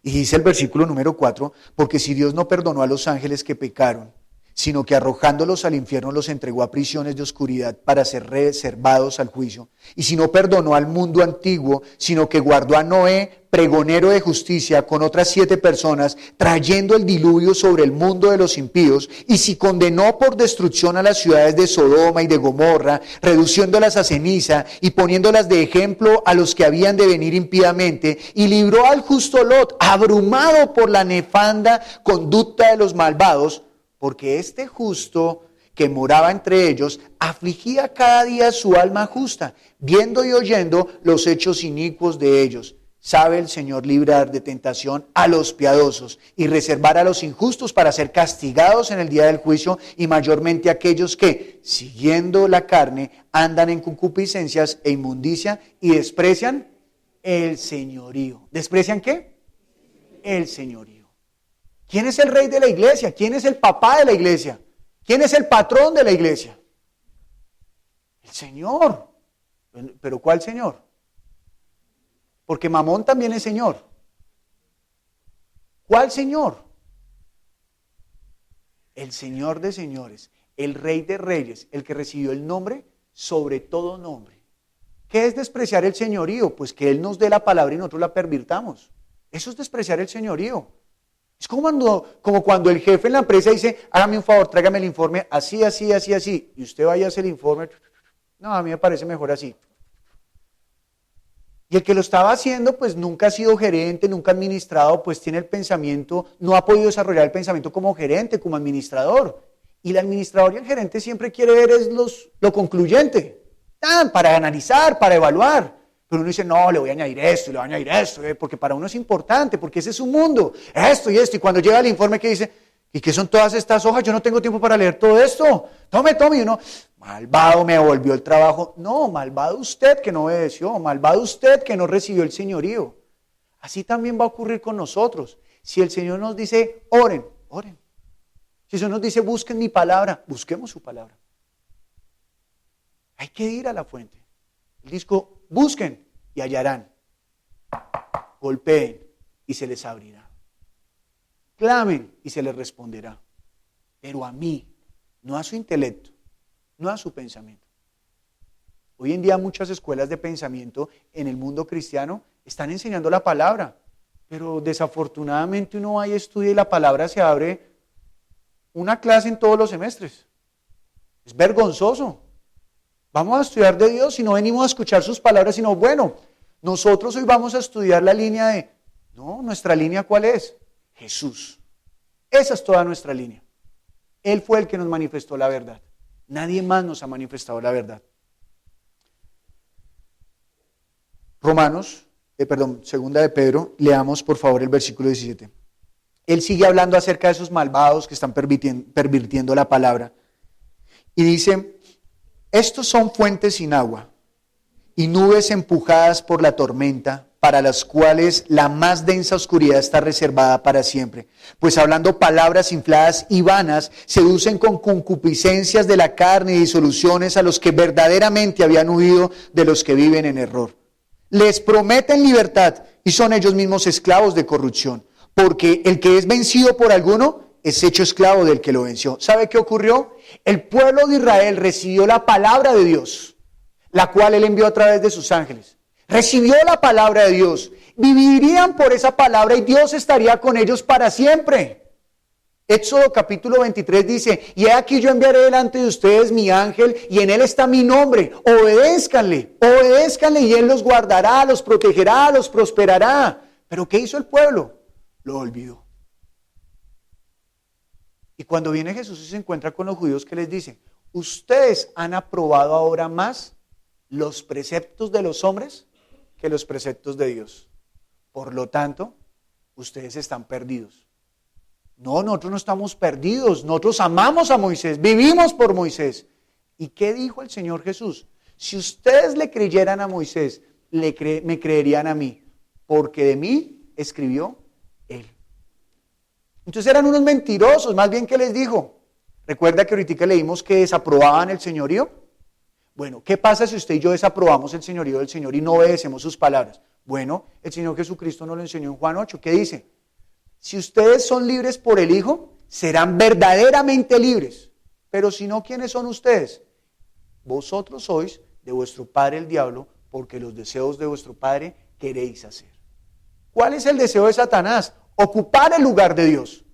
S1: Y dice el versículo número 4, porque si Dios no perdonó a los ángeles que pecaron, sino que arrojándolos al infierno los entregó a prisiones de oscuridad para ser reservados al juicio, y si no perdonó al mundo antiguo, sino que guardó a Noé, pregonero de justicia, con otras 7 personas, trayendo el diluvio sobre el mundo de los impíos, y si condenó por destrucción a las ciudades de Sodoma y de Gomorra, reduciéndolas a ceniza y poniéndolas de ejemplo a los que habían de venir impíamente, y libró al justo Lot, abrumado por la nefanda conducta de los malvados, porque este justo que moraba entre ellos afligía cada día su alma justa, viendo y oyendo los hechos inicuos de ellos. Sabe el Señor librar de tentación a los piadosos y reservar a los injustos para ser castigados en el día del juicio, y mayormente aquellos que, siguiendo la carne, andan en concupiscencias e inmundicia y desprecian el señorío. ¿Desprecian qué? El señorío. ¿Quién es el rey de la iglesia? ¿Quién es el papá de la iglesia? ¿Quién es el patrón de la iglesia? El Señor. ¿Pero cuál Señor? Porque Mamón también es Señor. ¿Cuál Señor? El Señor de señores, el Rey de reyes, el que recibió el nombre sobre todo nombre. ¿Qué es despreciar el señorío? Pues que Él nos dé la palabra y nosotros la pervirtamos. Eso es despreciar el señorío. Es como cuando el jefe en la empresa dice, hágame un favor, tráigame el informe así, y usted vaya a hacer el informe, no, a mí me parece mejor así. Y el que lo estaba haciendo, pues nunca ha sido gerente, nunca ha administrado, pues tiene el pensamiento, no ha podido desarrollar el pensamiento como gerente, como administrador. Y el administrador y el gerente siempre quiere ver lo concluyente, para analizar, para evaluar. Pero uno dice, no, le voy a añadir esto, porque para uno es importante, porque ese es su mundo, esto, y cuando llega el informe que dice, ¿y qué son todas estas hojas? Yo no tengo tiempo para leer todo esto, tome, y uno, malvado, me devolvió el trabajo. No, malvado usted que no obedeció, malvado usted que no recibió el señorío. Así también va a ocurrir con nosotros. Si el Señor nos dice, oren. Si el Señor nos dice, busquen mi palabra, busquemos su palabra. Hay que ir a la fuente. El disco, busquen y hallarán, golpeen y se les abrirá, clamen y se les responderá, pero a mí, no a su intelecto, no a su pensamiento. Hoy en día muchas escuelas de pensamiento en el mundo cristiano están enseñando la palabra, pero desafortunadamente uno va y estudia y la palabra se abre una clase en todos los semestres. Es vergonzoso. Vamos a estudiar de Dios y no venimos a escuchar sus palabras, sino, bueno, nosotros hoy vamos a estudiar la línea de, no, nuestra línea ¿cuál es? Jesús. Esa es toda nuestra línea. Él fue el que nos manifestó la verdad. Nadie más nos ha manifestado la verdad. Segunda de Pedro, leamos por favor el versículo 17. Él sigue hablando acerca de esos malvados que están pervirtiendo la palabra. Y dice, estos son fuentes sin agua y nubes empujadas por la tormenta, para las cuales la más densa oscuridad está reservada para siempre. Pues hablando palabras infladas y vanas, seducen con concupiscencias de la carne y disoluciones a los que verdaderamente habían huido de los que viven en error. Les prometen libertad y son ellos mismos esclavos de corrupción, porque el que es vencido por alguno es hecho esclavo del que lo venció. ¿Sabe qué ocurrió? El pueblo de Israel recibió la palabra de Dios, la cual Él envió a través de sus ángeles. Recibió la palabra de Dios, vivirían por esa palabra y Dios estaría con ellos para siempre. Éxodo capítulo 23 dice, y he aquí yo enviaré delante de ustedes mi ángel, y en él está mi nombre. Obedézcanle, obedézcanle, y él los guardará, los protegerá, los prosperará. ¿Pero qué hizo el pueblo? Lo olvidó. Y cuando viene Jesús y se encuentra con los judíos, ¿qué les dice? Ustedes han aprobado ahora más los preceptos de los hombres que los preceptos de Dios. Por lo tanto, ustedes están perdidos. No, nosotros no estamos perdidos. Nosotros amamos a Moisés, vivimos por Moisés. ¿Y qué dijo el Señor Jesús? Si ustedes le creyeran a Moisés, me creerían a mí, porque de mí escribió él. Entonces eran unos mentirosos, más bien, ¿qué les dijo? ¿Recuerda que ahorita leímos que desaprobaban el señorío? Bueno, ¿qué pasa si usted y yo desaprobamos el señorío del Señor y no obedecemos sus palabras? Bueno, el Señor Jesucristo nos lo enseñó en Juan 8. ¿Qué dice? Si ustedes son libres por el Hijo, serán verdaderamente libres. Pero si no, ¿quiénes son ustedes? Vosotros sois de vuestro padre el diablo, porque los deseos de vuestro padre queréis hacer. ¿Cuál es el deseo de Satanás? Ocupar el lugar de Dios.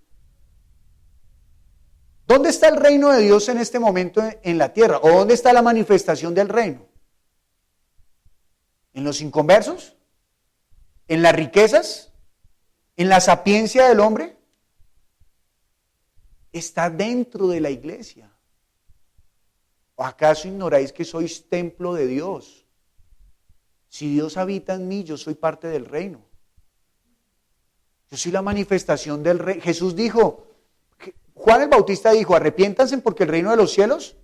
S1: ¿Dónde está el reino de Dios en este momento en la tierra? ¿O dónde está la manifestación del reino? ¿En los inconversos? ¿En las riquezas? ¿En la sapiencia del hombre? Está dentro de la iglesia. ¿O acaso ignoráis que sois templo de Dios? Si Dios habita en mí, yo soy parte del reino. Yo soy la manifestación del reino. Jesús dijo, Juan el Bautista dijo, arrepiéntanse porque el reino de los cielos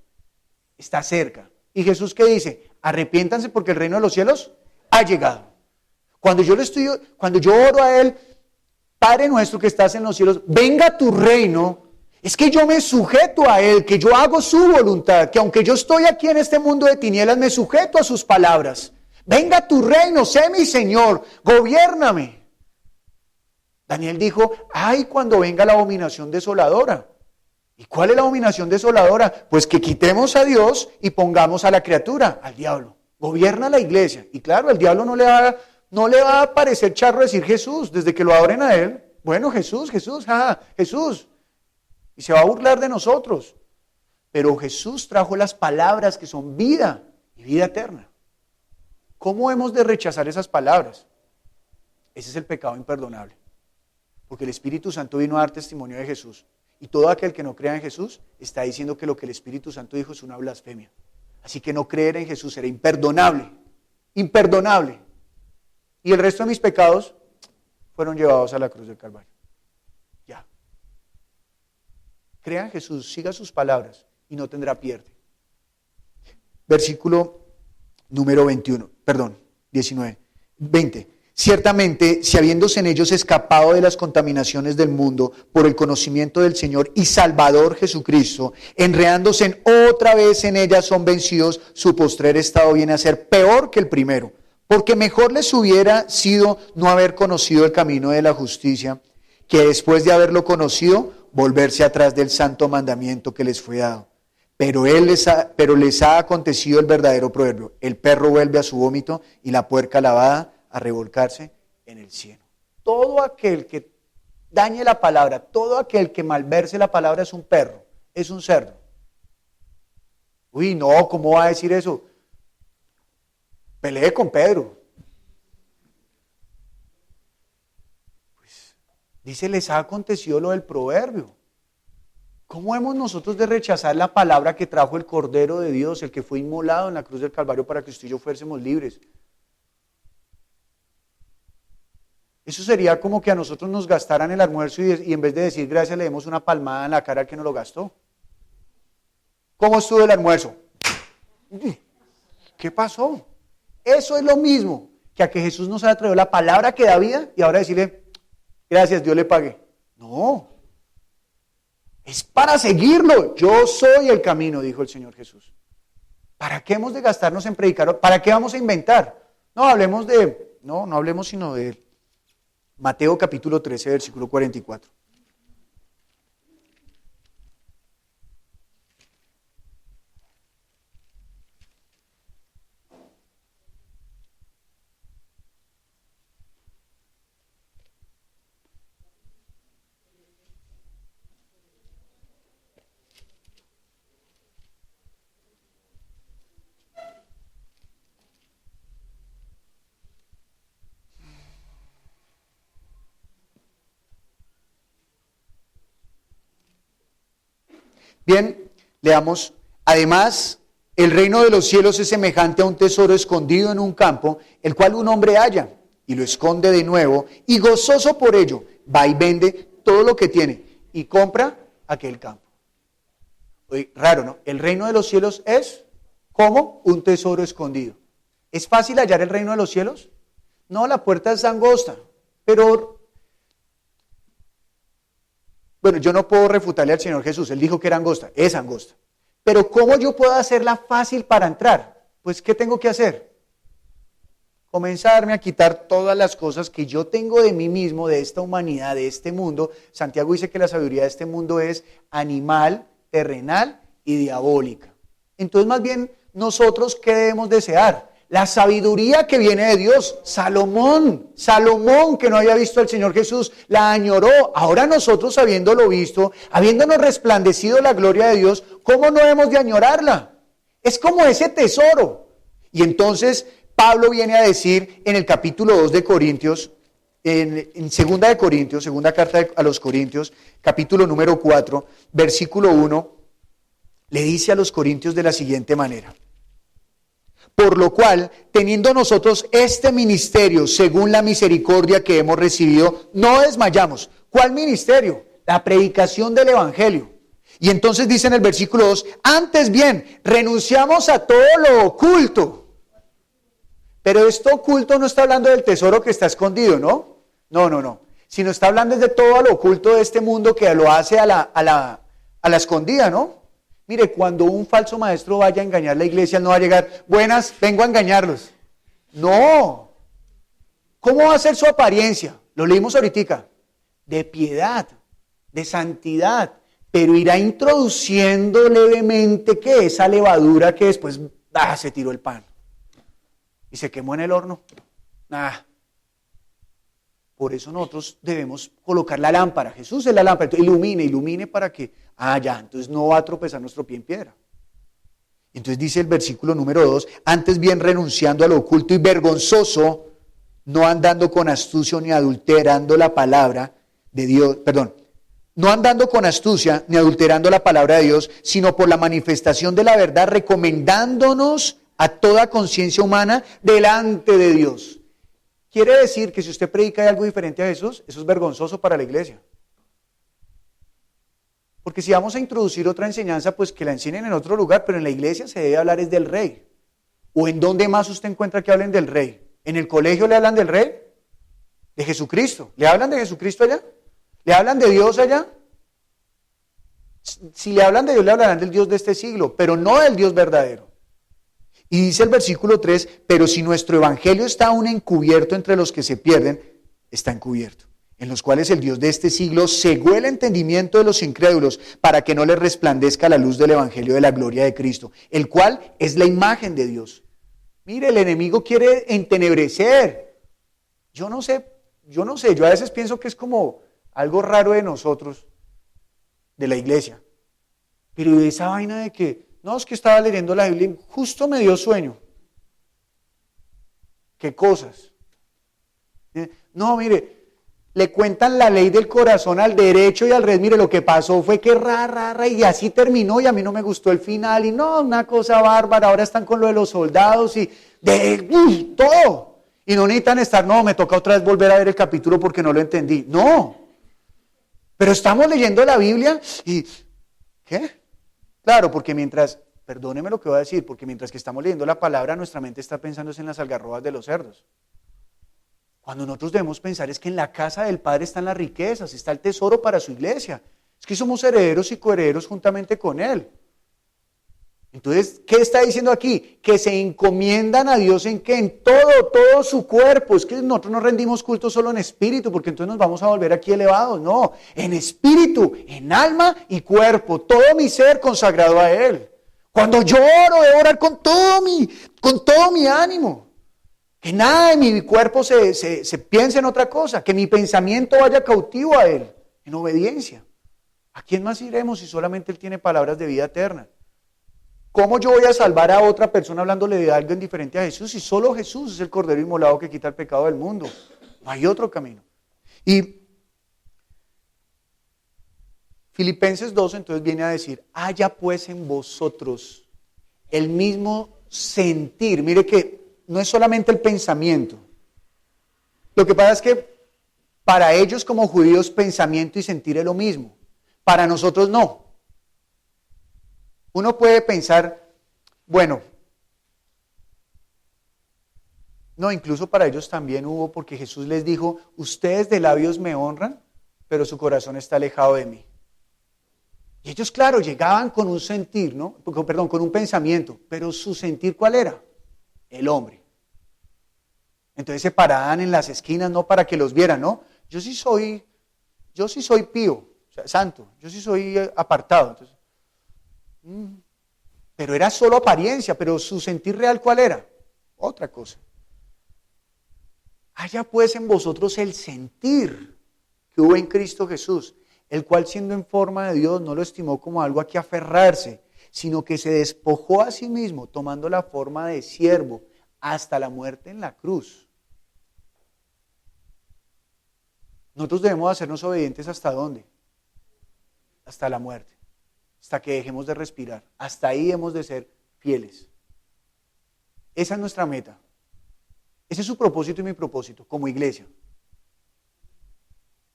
S1: está cerca. ¿Y Jesús qué dice? Arrepiéntanse porque el reino de los cielos ha llegado. Cuando yo oro a Él, Padre nuestro que estás en los cielos, venga tu reino, es que yo me sujeto a Él, que yo hago su voluntad, que aunque yo estoy aquí en este mundo de tinieblas, me sujeto a sus palabras. Venga tu reino, sé mi Señor, gobiérname. Daniel dijo, ay, cuando venga la abominación desoladora. ¿Y cuál es la abominación desoladora? Pues que quitemos a Dios y pongamos a la criatura, al diablo. Gobierna la iglesia. Y claro, al diablo no le va a parecer charro decir Jesús, desde que lo adoren a él. Bueno, Jesús, Jesús. Y se va a burlar de nosotros. Pero Jesús trajo las palabras que son vida y vida eterna. ¿Cómo hemos de rechazar esas palabras? Ese es el pecado imperdonable. Porque el Espíritu Santo vino a dar testimonio de Jesús. Y todo aquel que no crea en Jesús está diciendo que lo que el Espíritu Santo dijo es una blasfemia. Así que no creer en Jesús era imperdonable. Imperdonable. Y el resto de mis pecados fueron llevados a la cruz del Calvario. Ya. Crea en Jesús, siga sus palabras y no tendrá pierde. Versículo número 19. 20. Ciertamente, si habiéndose en ellos escapado de las contaminaciones del mundo por el conocimiento del Señor y Salvador Jesucristo, enredándose otra vez en ellas son vencidos, su postrer estado viene a ser peor que el primero, porque mejor les hubiera sido no haber conocido el camino de la justicia, que después de haberlo conocido, volverse atrás del santo mandamiento que les fue dado. Pero les ha acontecido el verdadero proverbio, el perro vuelve a su vómito y la puerca lavada a revolcarse en el cieno. Todo aquel que dañe la palabra, todo aquel que malverse la palabra es un perro, es un cerdo. Uy, no, ¿cómo va a decir eso? Pelee con Pedro. Pues, dice, les ha acontecido lo del proverbio. ¿Cómo hemos nosotros de rechazar la palabra que trajo el Cordero de Dios, el que fue inmolado en la cruz del Calvario para que usted y yo fuésemos libres? Eso sería como que a nosotros nos gastaran el almuerzo y en vez de decir gracias le demos una palmada en la cara al que nos lo gastó. ¿Cómo estuvo el almuerzo? ¿Qué pasó? Eso es lo mismo que a que Jesús nos haya traído la palabra que da vida y ahora decirle gracias, Dios le pague. No. Es para seguirlo. Yo soy el camino, dijo el Señor Jesús. ¿Para qué hemos de gastarnos en predicar? ¿Para qué vamos a inventar? No hablemos sino de Él. Mateo capítulo 13, versículo 44. Bien, leamos. Además, el reino de los cielos es semejante a un tesoro escondido en un campo, el cual un hombre halla y lo esconde de nuevo, y gozoso por ello, va y vende todo lo que tiene y compra aquel campo. Oye, raro, ¿no? El reino de los cielos es como un tesoro escondido. ¿Es fácil hallar el reino de los cielos? No, la puerta es angosta, pero bueno, yo no puedo refutarle al Señor Jesús, Él dijo que era angosta, es angosta. Pero ¿cómo yo puedo hacerla fácil para entrar? Pues, ¿qué tengo que hacer? Comenzarme a quitar todas las cosas que yo tengo de mí mismo, de esta humanidad, de este mundo. Santiago dice que la sabiduría de este mundo es animal, terrenal y diabólica. Entonces, más bien, nosotros, ¿qué debemos desear? La sabiduría que viene de Dios. Salomón, que no había visto al Señor Jesús, la añoró. Ahora nosotros, habiéndolo visto, habiéndonos resplandecido la gloria de Dios, ¿cómo no hemos de añorarla? Es como ese tesoro. Y entonces Pablo viene a decir en el capítulo 2 de Corintios, en segunda de Corintios, segunda carta a los Corintios, capítulo número 4, versículo 1, le dice a los corintios de la siguiente manera: por lo cual, teniendo nosotros este ministerio según la misericordia que hemos recibido, no desmayamos. ¿Cuál ministerio? La predicación del evangelio. Y entonces dice en el versículo 2, antes bien, renunciamos a todo lo oculto. Pero esto oculto no está hablando del tesoro que está escondido, ¿no? No. Sino está hablando de todo lo oculto de este mundo que lo hace a la escondida, ¿no? Mire, cuando un falso maestro vaya a engañar a la iglesia, no va a llegar, buenas, vengo a engañarlos. No. ¿Cómo va a ser su apariencia? Lo leímos ahorita. De piedad, de santidad, pero irá introduciendo levemente que esa levadura que después se tiró el pan y se quemó en el horno. Por eso nosotros debemos colocar la lámpara. Jesús es la lámpara. Entonces, ilumine para que, entonces no va a tropezar nuestro pie en piedra. Entonces dice el versículo número 2, antes bien renunciando a lo oculto y vergonzoso, no andando con astucia ni adulterando la palabra de Dios, no andando con astucia ni adulterando la palabra de Dios, sino por la manifestación de la verdad, recomendándonos a toda conciencia humana delante de Dios. Quiere decir que si usted predica algo diferente a Jesús, eso es vergonzoso para la iglesia. Porque si vamos a introducir otra enseñanza, pues que la enseñen en otro lugar, pero en la iglesia se debe hablar es del rey. ¿O en dónde más usted encuentra que hablen del rey? ¿En el colegio le hablan del rey? ¿De Jesucristo? ¿Le hablan de Jesucristo allá? ¿Le hablan de Dios allá? Si le hablan de Dios, le hablarán del Dios de este siglo, pero no del Dios verdadero. Y dice el versículo 3, pero si nuestro evangelio está aún encubierto entre los que se pierden, está encubierto, en los cuales el Dios de este siglo cegó el entendimiento de los incrédulos para que no les resplandezca la luz del evangelio de la gloria de Cristo, el cual es la imagen de Dios. Mire, el enemigo quiere entenebrecer. Yo no sé, yo a veces pienso que es como algo raro de nosotros, de la iglesia, pero esa vaina de que no, es que estaba leyendo la Biblia y justo me dio sueño. ¿Qué cosas? No, mire, le cuentan la ley del corazón al derecho y al revés. Mire, lo que pasó fue que y así terminó y a mí no me gustó el final. Y no, una cosa bárbara, ahora están con lo de los soldados y todo. Y no necesitan estar, no, me toca otra vez volver a ver el capítulo porque no lo entendí. No. Pero estamos leyendo la Biblia y, ¿qué? Claro, porque perdóneme lo que voy a decir, porque mientras que estamos leyendo la palabra, nuestra mente está pensando en las algarrobas de los cerdos. Cuando nosotros debemos pensar es que en la casa del Padre están las riquezas, está el tesoro para su iglesia. Es que somos herederos y coherederos juntamente con Él. Entonces, ¿qué está diciendo aquí? Que se encomiendan a Dios en que en todo su cuerpo. Es que nosotros no rendimos culto solo en espíritu, porque entonces nos vamos a volver aquí elevados. No, en espíritu, en alma y cuerpo. Todo mi ser consagrado a Él. Cuando yo oro, debo orar con todo mi ánimo. Que nada de mi cuerpo se piense en otra cosa. Que mi pensamiento vaya cautivo a Él, en obediencia. ¿A quién más iremos si solamente Él tiene palabras de vida eterna? ¿Cómo yo voy a salvar a otra persona hablándole de algo indiferente a Jesús si solo Jesús es el Cordero inmolado que quita el pecado del mundo? No hay otro camino. Y Filipenses 2 entonces viene a decir, haya pues en vosotros el mismo sentir. Mire que no es solamente el pensamiento. Lo que pasa es que para ellos como judíos pensamiento y sentir es lo mismo. Para nosotros no. Uno puede pensar, bueno, no, incluso para ellos también hubo, porque Jesús les dijo, ustedes de labios me honran, pero su corazón está alejado de mí. Y ellos, claro, llegaban con un sentir, ¿no? Perdón, con un pensamiento, pero su sentir, ¿cuál era? El hombre. Entonces se paraban en las esquinas, no para que los vieran, ¿no? Yo sí soy pío, o sea, santo, yo sí soy apartado. Entonces, pero era solo apariencia, pero su sentir real, ¿cuál era? Otra cosa. Haya pues en vosotros el sentir que hubo en Cristo Jesús, el cual siendo en forma de Dios no lo estimó como algo a que aferrarse, sino que se despojó a sí mismo, tomando la forma de siervo, hasta la muerte en la cruz. Nosotros debemos hacernos obedientes ¿hasta dónde? Hasta la muerte, hasta que dejemos de respirar. Hasta ahí hemos de ser fieles. Esa es nuestra meta. Ese es su propósito y mi propósito como iglesia.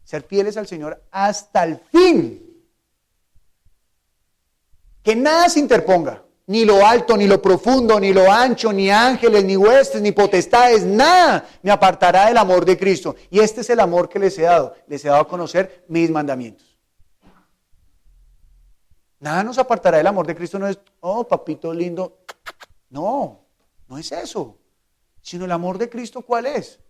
S1: Ser fieles al Señor hasta el fin. Que nada se interponga. Ni lo alto, ni lo profundo, ni lo ancho, ni ángeles, ni huestes, ni potestades, nada me apartará del amor de Cristo. Y este es el amor que les he dado. Les he dado a conocer mis mandamientos. Nada nos apartará del amor de Cristo. No es, oh, papito lindo. No, no es eso. Sino el amor de Cristo, ¿cuál es?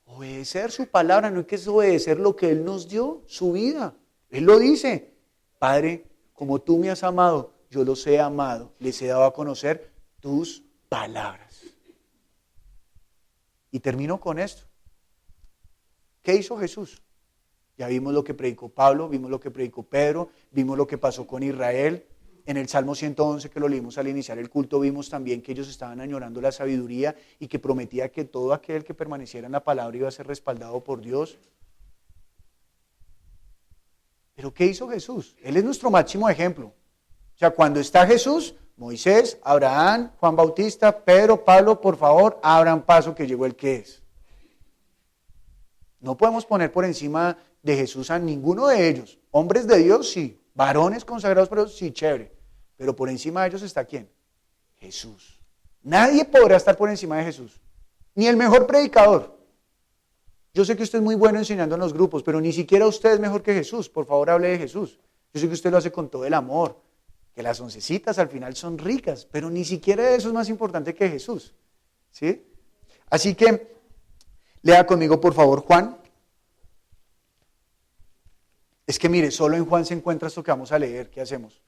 S1: Obedecer su palabra, no hay que obedecer lo que Él nos dio, su vida. Él lo dice, Padre, como tú me has amado, yo los he amado, les he dado a conocer tus palabras. Y termino con esto. ¿Qué hizo Jesús? Ya vimos lo que predicó Pablo, vimos lo que predicó Pedro, vimos lo que pasó con Israel. En el Salmo 111 que lo leímos al iniciar el culto, vimos también que ellos estaban añorando la sabiduría y que prometía que todo aquel que permaneciera en la palabra iba a ser respaldado por Dios. Pero ¿qué hizo Jesús? Él es nuestro máximo ejemplo. O sea, cuando está Jesús, Moisés, Abraham, Juan Bautista, Pedro, Pablo, por favor, abran paso que llegó el que es. No podemos poner por encima de Jesús a ninguno de ellos. Hombres de Dios, sí. Varones consagrados por Dios, sí, chévere. Pero por encima de ellos está ¿quién? Jesús. Nadie podrá estar por encima de Jesús. Ni el mejor predicador. Yo sé que usted es muy bueno enseñando en los grupos, pero ni siquiera usted es mejor que Jesús. Por favor, hable de Jesús. Yo sé que usted lo hace con todo el amor. Que las oncecitas al final son ricas, pero ni siquiera eso es más importante que Jesús. ¿Sí? Así que, lea conmigo por favor Juan. Es que mire, solo en Juan se encuentra esto que vamos a leer. ¿Qué hacemos?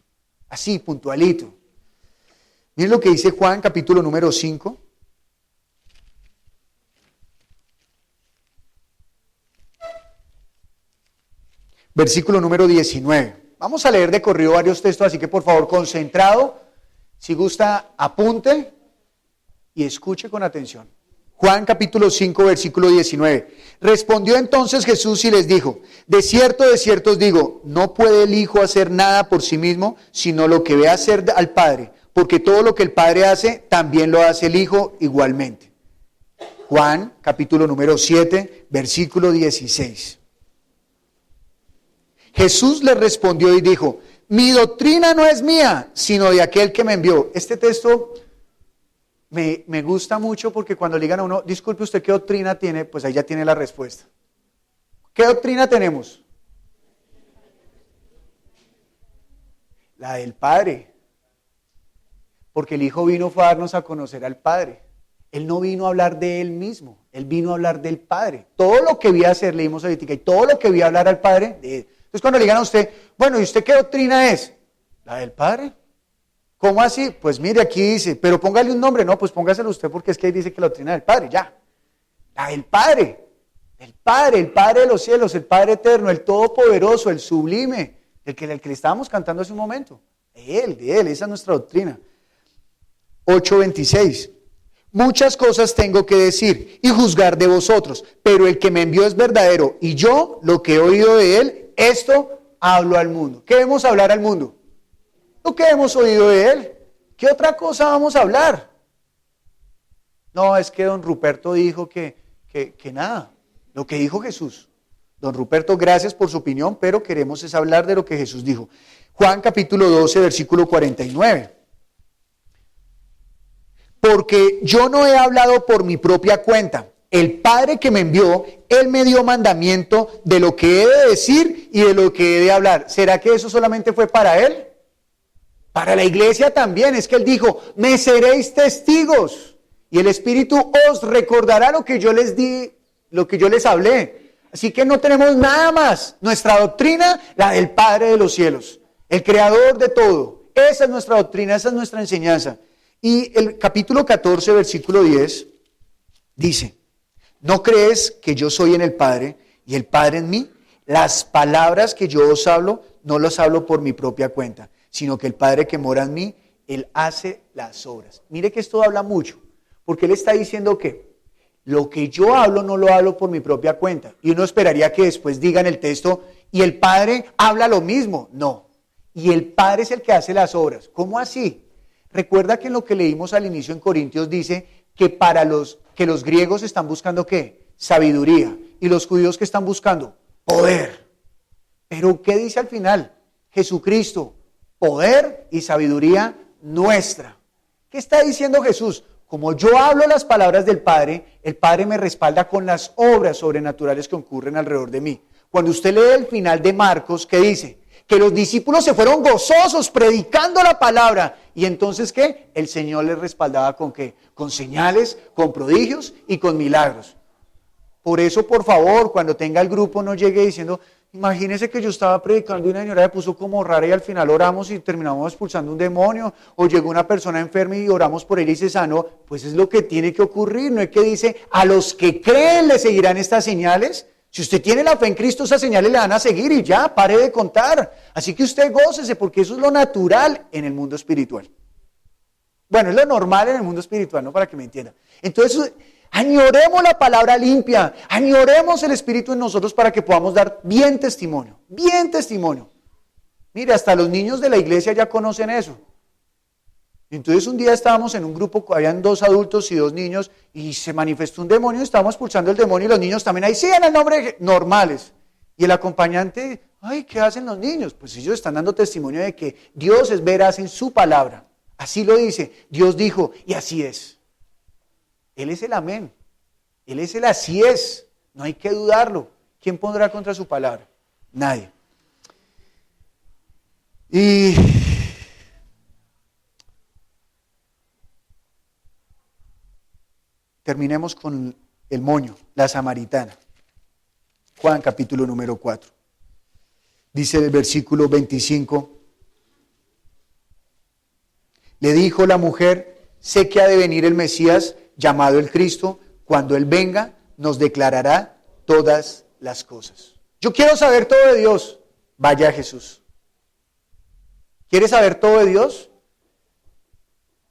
S1: Así, puntualito. Miren lo que dice Juan, capítulo número 5. Versículo número 19. Vamos a leer de corrido varios textos, así que por favor, concentrado. Si gusta, apunte y escuche con atención. Juan capítulo 5, versículo 19. Respondió entonces Jesús y les dijo, de cierto os digo, no puede el Hijo hacer nada por sí mismo, sino lo que ve hacer al Padre, porque todo lo que el Padre hace, también lo hace el Hijo igualmente. Juan capítulo número 7, versículo 16. Jesús le respondió y dijo, mi doctrina no es mía, sino de aquel que me envió. Este texto me gusta mucho porque cuando le digan a uno, disculpe usted qué doctrina tiene, pues ahí ya tiene la respuesta. ¿Qué doctrina tenemos? La del Padre. Porque el Hijo vino fue a darnos a conocer al Padre. Él no vino a hablar de Él mismo, Él vino a hablar del Padre. Todo lo que vi hacer, leímos ahorita, y todo lo que vi hablar al Padre, de Él. Entonces cuando le digan a usted, bueno, ¿y usted qué doctrina es? La del Padre. ¿Cómo así? Pues mire, aquí dice, pero póngale un nombre. No, pues póngaselo usted porque es que ahí dice que la doctrina del Padre, ya. La del Padre. El Padre de los cielos, el Padre eterno, el todopoderoso, el sublime, el que le estábamos cantando hace un momento. De Él, esa es nuestra doctrina. 8:26. Muchas cosas tengo que decir y juzgar de vosotros, pero el que me envió es verdadero y yo, lo que he oído de Él, esto hablo al mundo. ¿Qué debemos hablar al mundo? Lo que hemos oído de Él. ¿Qué otra cosa vamos a hablar? No, es que don Ruperto dijo que nada, lo que dijo Jesús. Don Ruperto, gracias por su opinión, pero queremos es hablar de lo que Jesús dijo. Juan capítulo 12, versículo 49. Porque yo no he hablado por mi propia cuenta. El Padre que me envió, Él me dio mandamiento de lo que he de decir y de lo que he de hablar. ¿Será que eso solamente fue para Él? Para la iglesia también. Es que Él dijo, me seréis testigos. Y el Espíritu os recordará lo que yo les di, lo que yo les hablé. Así que no tenemos nada más. Nuestra doctrina, la del Padre de los cielos, el creador de todo. Esa es nuestra doctrina, esa es nuestra enseñanza. Y el capítulo 14, versículo 10, dice, ¿no crees que yo soy en el Padre y el Padre en mí? Las palabras que yo os hablo, no las hablo por mi propia cuenta, sino que el Padre que mora en mí, Él hace las obras. Mire que esto habla mucho, porque Él está diciendo que lo que yo hablo no lo hablo por mi propia cuenta. Y uno esperaría que después digan el texto, y el Padre habla lo mismo. No, y el Padre es el que hace las obras. ¿Cómo así? Recuerda que en lo que leímos al inicio en Corintios dice que que los griegos están buscando ¿qué? Sabiduría. Y los judíos que están buscando poder. Pero ¿qué dice al final? Jesucristo, poder y sabiduría nuestra. ¿Qué está diciendo Jesús? Como yo hablo las palabras del Padre, el Padre me respalda con las obras sobrenaturales que ocurren alrededor de mí. Cuando usted lee el final de Marcos, ¿qué dice? Que los discípulos se fueron gozosos predicando la palabra. ¿Y entonces qué? El Señor les respaldaba ¿con qué? Con señales, con prodigios y con milagros. Por eso, por favor, cuando tenga el grupo no llegue diciendo, imagínese que yo estaba predicando y una señora me puso como rara y al final oramos y terminamos expulsando un demonio, o llegó una persona enferma y oramos por ella y se sanó. Pues es lo que tiene que ocurrir, no es que dice, a los que creen le seguirán estas señales. Si usted tiene la fe en Cristo, esas señales le van a seguir y ya, pare de contar. Así que usted gócese, porque eso es lo natural en el mundo espiritual. Bueno, es lo normal en el mundo espiritual, ¿no? Para que me entiendan. Entonces, añoremos la palabra limpia, añoremos el Espíritu en nosotros para que podamos dar bien testimonio, bien testimonio. Mire, hasta los niños de la iglesia ya conocen eso. Entonces un día estábamos en un grupo, habían 2 adultos y 2 niños, y se manifestó un demonio, estábamos expulsando el demonio y los niños también ahí, sí, en el nombre de normales. Y el acompañante, ay, ¿qué hacen los niños? Pues ellos están dando testimonio de que Dios es veraz en su palabra. Así lo dice, Dios dijo, y así es. Él es el amén, Él es el así es, no hay que dudarlo. ¿Quién pondrá contra su palabra? Nadie. Y terminemos con el moño, la samaritana. Juan capítulo número 4. Dice el versículo 25. Le dijo la mujer, sé que ha de venir el Mesías, llamado el Cristo. Cuando Él venga, nos declarará todas las cosas. Yo quiero saber todo de Dios. Vaya a Jesús. ¿Quieres saber todo de Dios?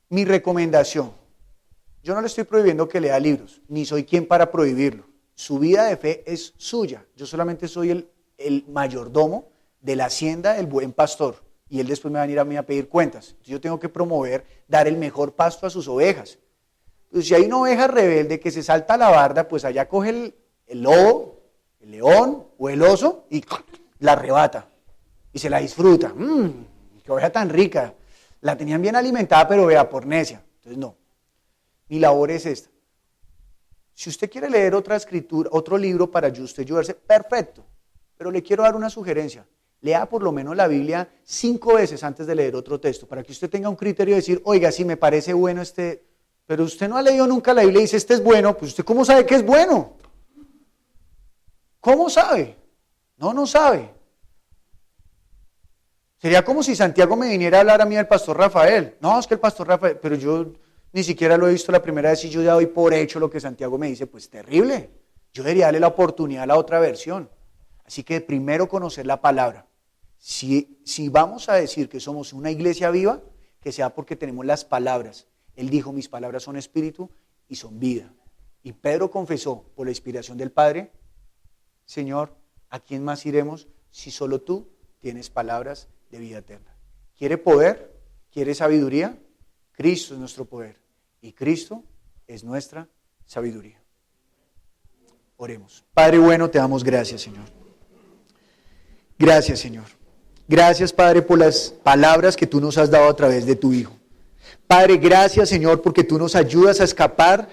S1: Mi recomendación. Yo no le estoy prohibiendo que lea libros, ni soy quien para prohibirlo. Su vida de fe es suya. Yo solamente soy el mayordomo de la hacienda del buen pastor. Y él después me va a venir a mí a pedir cuentas. Entonces yo tengo que promover, dar el mejor pasto a sus ovejas. Entonces si hay una oveja rebelde que se salta a la barda, pues allá coge el lobo, el león o el oso y la arrebata. Y se la disfruta. ¡Qué oveja tan rica! La tenían bien alimentada, pero vea, por necia. Entonces no. Mi labor es esta. Si usted quiere leer otra escritura, otro libro para usted ayudarse, perfecto. Pero le quiero dar una sugerencia. Lea por lo menos la Biblia 5 veces antes de leer otro texto, para que usted tenga un criterio de decir, oiga, si me parece bueno pero usted no ha leído nunca la Biblia y dice, este es bueno, pues usted ¿cómo sabe que es bueno? ¿Cómo sabe? No sabe. Sería como si Santiago me viniera a hablar a mí del pastor Rafael. No, es que el pastor Rafael, pero yo ni siquiera lo he visto la primera vez y yo ya doy por hecho lo que Santiago me dice, pues terrible. Yo debería darle la oportunidad a la otra versión. Así que primero conocer la palabra. Si vamos a decir que somos una iglesia viva, que sea porque tenemos las palabras. Él dijo, mis palabras son espíritu y son vida. Y Pedro confesó por la inspiración del Padre, Señor, ¿a quién más iremos si solo tú tienes palabras de vida eterna. ¿Quiere poder? ¿Quiere sabiduría? Cristo es nuestro poder y Cristo es nuestra sabiduría. Oremos. Padre bueno, te damos gracias, Señor. Gracias, Señor. Gracias, Padre, por las palabras que tú nos has dado a través de tu Hijo. Padre, gracias, Señor, porque tú nos ayudas a escapar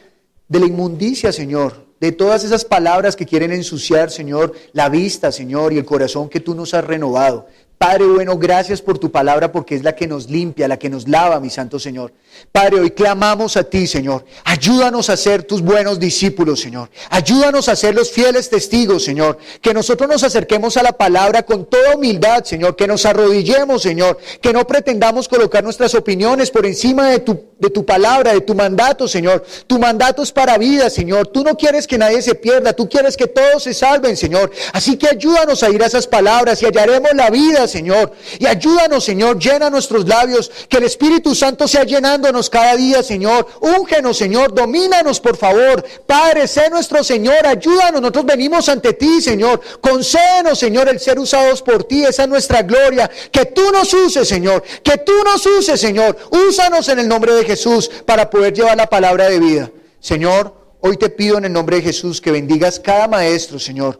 S1: de la inmundicia, Señor, de todas esas palabras que quieren ensuciar, Señor, la vista, Señor, y el corazón que tú nos has renovado. Padre bueno, gracias por tu palabra porque es la que nos limpia, la que nos lava, mi santo Señor. Padre, hoy clamamos a ti, Señor. Ayúdanos a ser tus buenos discípulos, Señor. Ayúdanos a ser los fieles testigos, Señor. Que nosotros nos acerquemos a la palabra con toda humildad, Señor. Que nos arrodillemos, Señor. Que no pretendamos colocar nuestras opiniones por encima de tu palabra, de tu mandato, Señor. Tu mandato es para vida, Señor. Tú no quieres que nadie se pierda. Tú quieres que todos se salven, Señor. Así que ayúdanos a ir a esas palabras y hallaremos la vida, Señor. Y ayúdanos, Señor, llena nuestros labios, que el Espíritu Santo sea llenándonos cada día, Señor. Úngenos, Señor, domínanos, por favor. Padre, sé nuestro Señor, ayúdanos. Nosotros venimos ante ti, Señor. Concédenos, Señor, el ser usados por ti. Esa es nuestra gloria. Que tú nos uses, Señor. Que tú nos uses, Señor. Úsanos en el nombre de Jesús para poder llevar la palabra de vida. Señor, hoy te pido en el nombre de Jesús que bendigas cada maestro, Señor,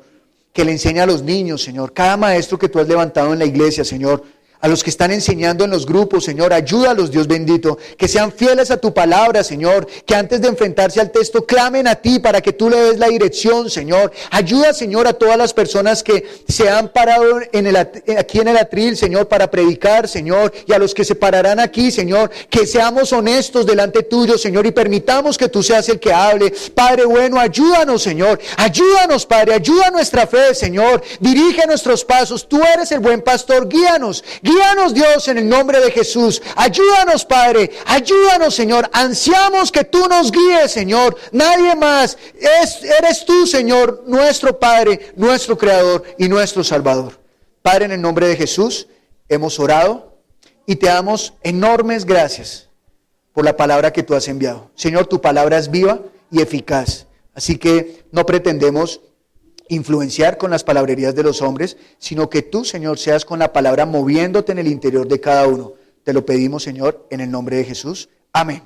S1: que le enseña a los niños, Señor, cada maestro que tú has levantado en la iglesia, Señor, a los que están enseñando en los grupos, Señor, ayúdalos, Dios bendito, que sean fieles a tu palabra, Señor, que antes de enfrentarse al texto clamen a ti para que tú le des la dirección, Señor. Ayuda, Señor, a todas las personas que se han parado aquí en el atril, Señor, para predicar, Señor, y a los que se pararán aquí, Señor, que seamos honestos delante tuyo, Señor, y permitamos que tú seas el que hable. Padre bueno, ayúdanos, Señor, ayúdanos, Padre, ayuda nuestra fe, Señor, dirige nuestros pasos, tú eres el buen pastor, guíanos, Dios, en el nombre de Jesús. Ayúdanos, Padre. Ayúdanos, Señor. Ansiamos que tú nos guíes, Señor. Nadie más. Eres tú, Señor, nuestro Padre, nuestro Creador y nuestro Salvador. Padre, en el nombre de Jesús, hemos orado y te damos enormes gracias por la palabra que tú has enviado. Señor, tu palabra es viva y eficaz. Así que no pretendemos influenciar con las palabrerías de los hombres, sino que tú, Señor, seas con la palabra moviéndote en el interior de cada uno. Te lo pedimos, Señor, en el nombre de Jesús. Amén.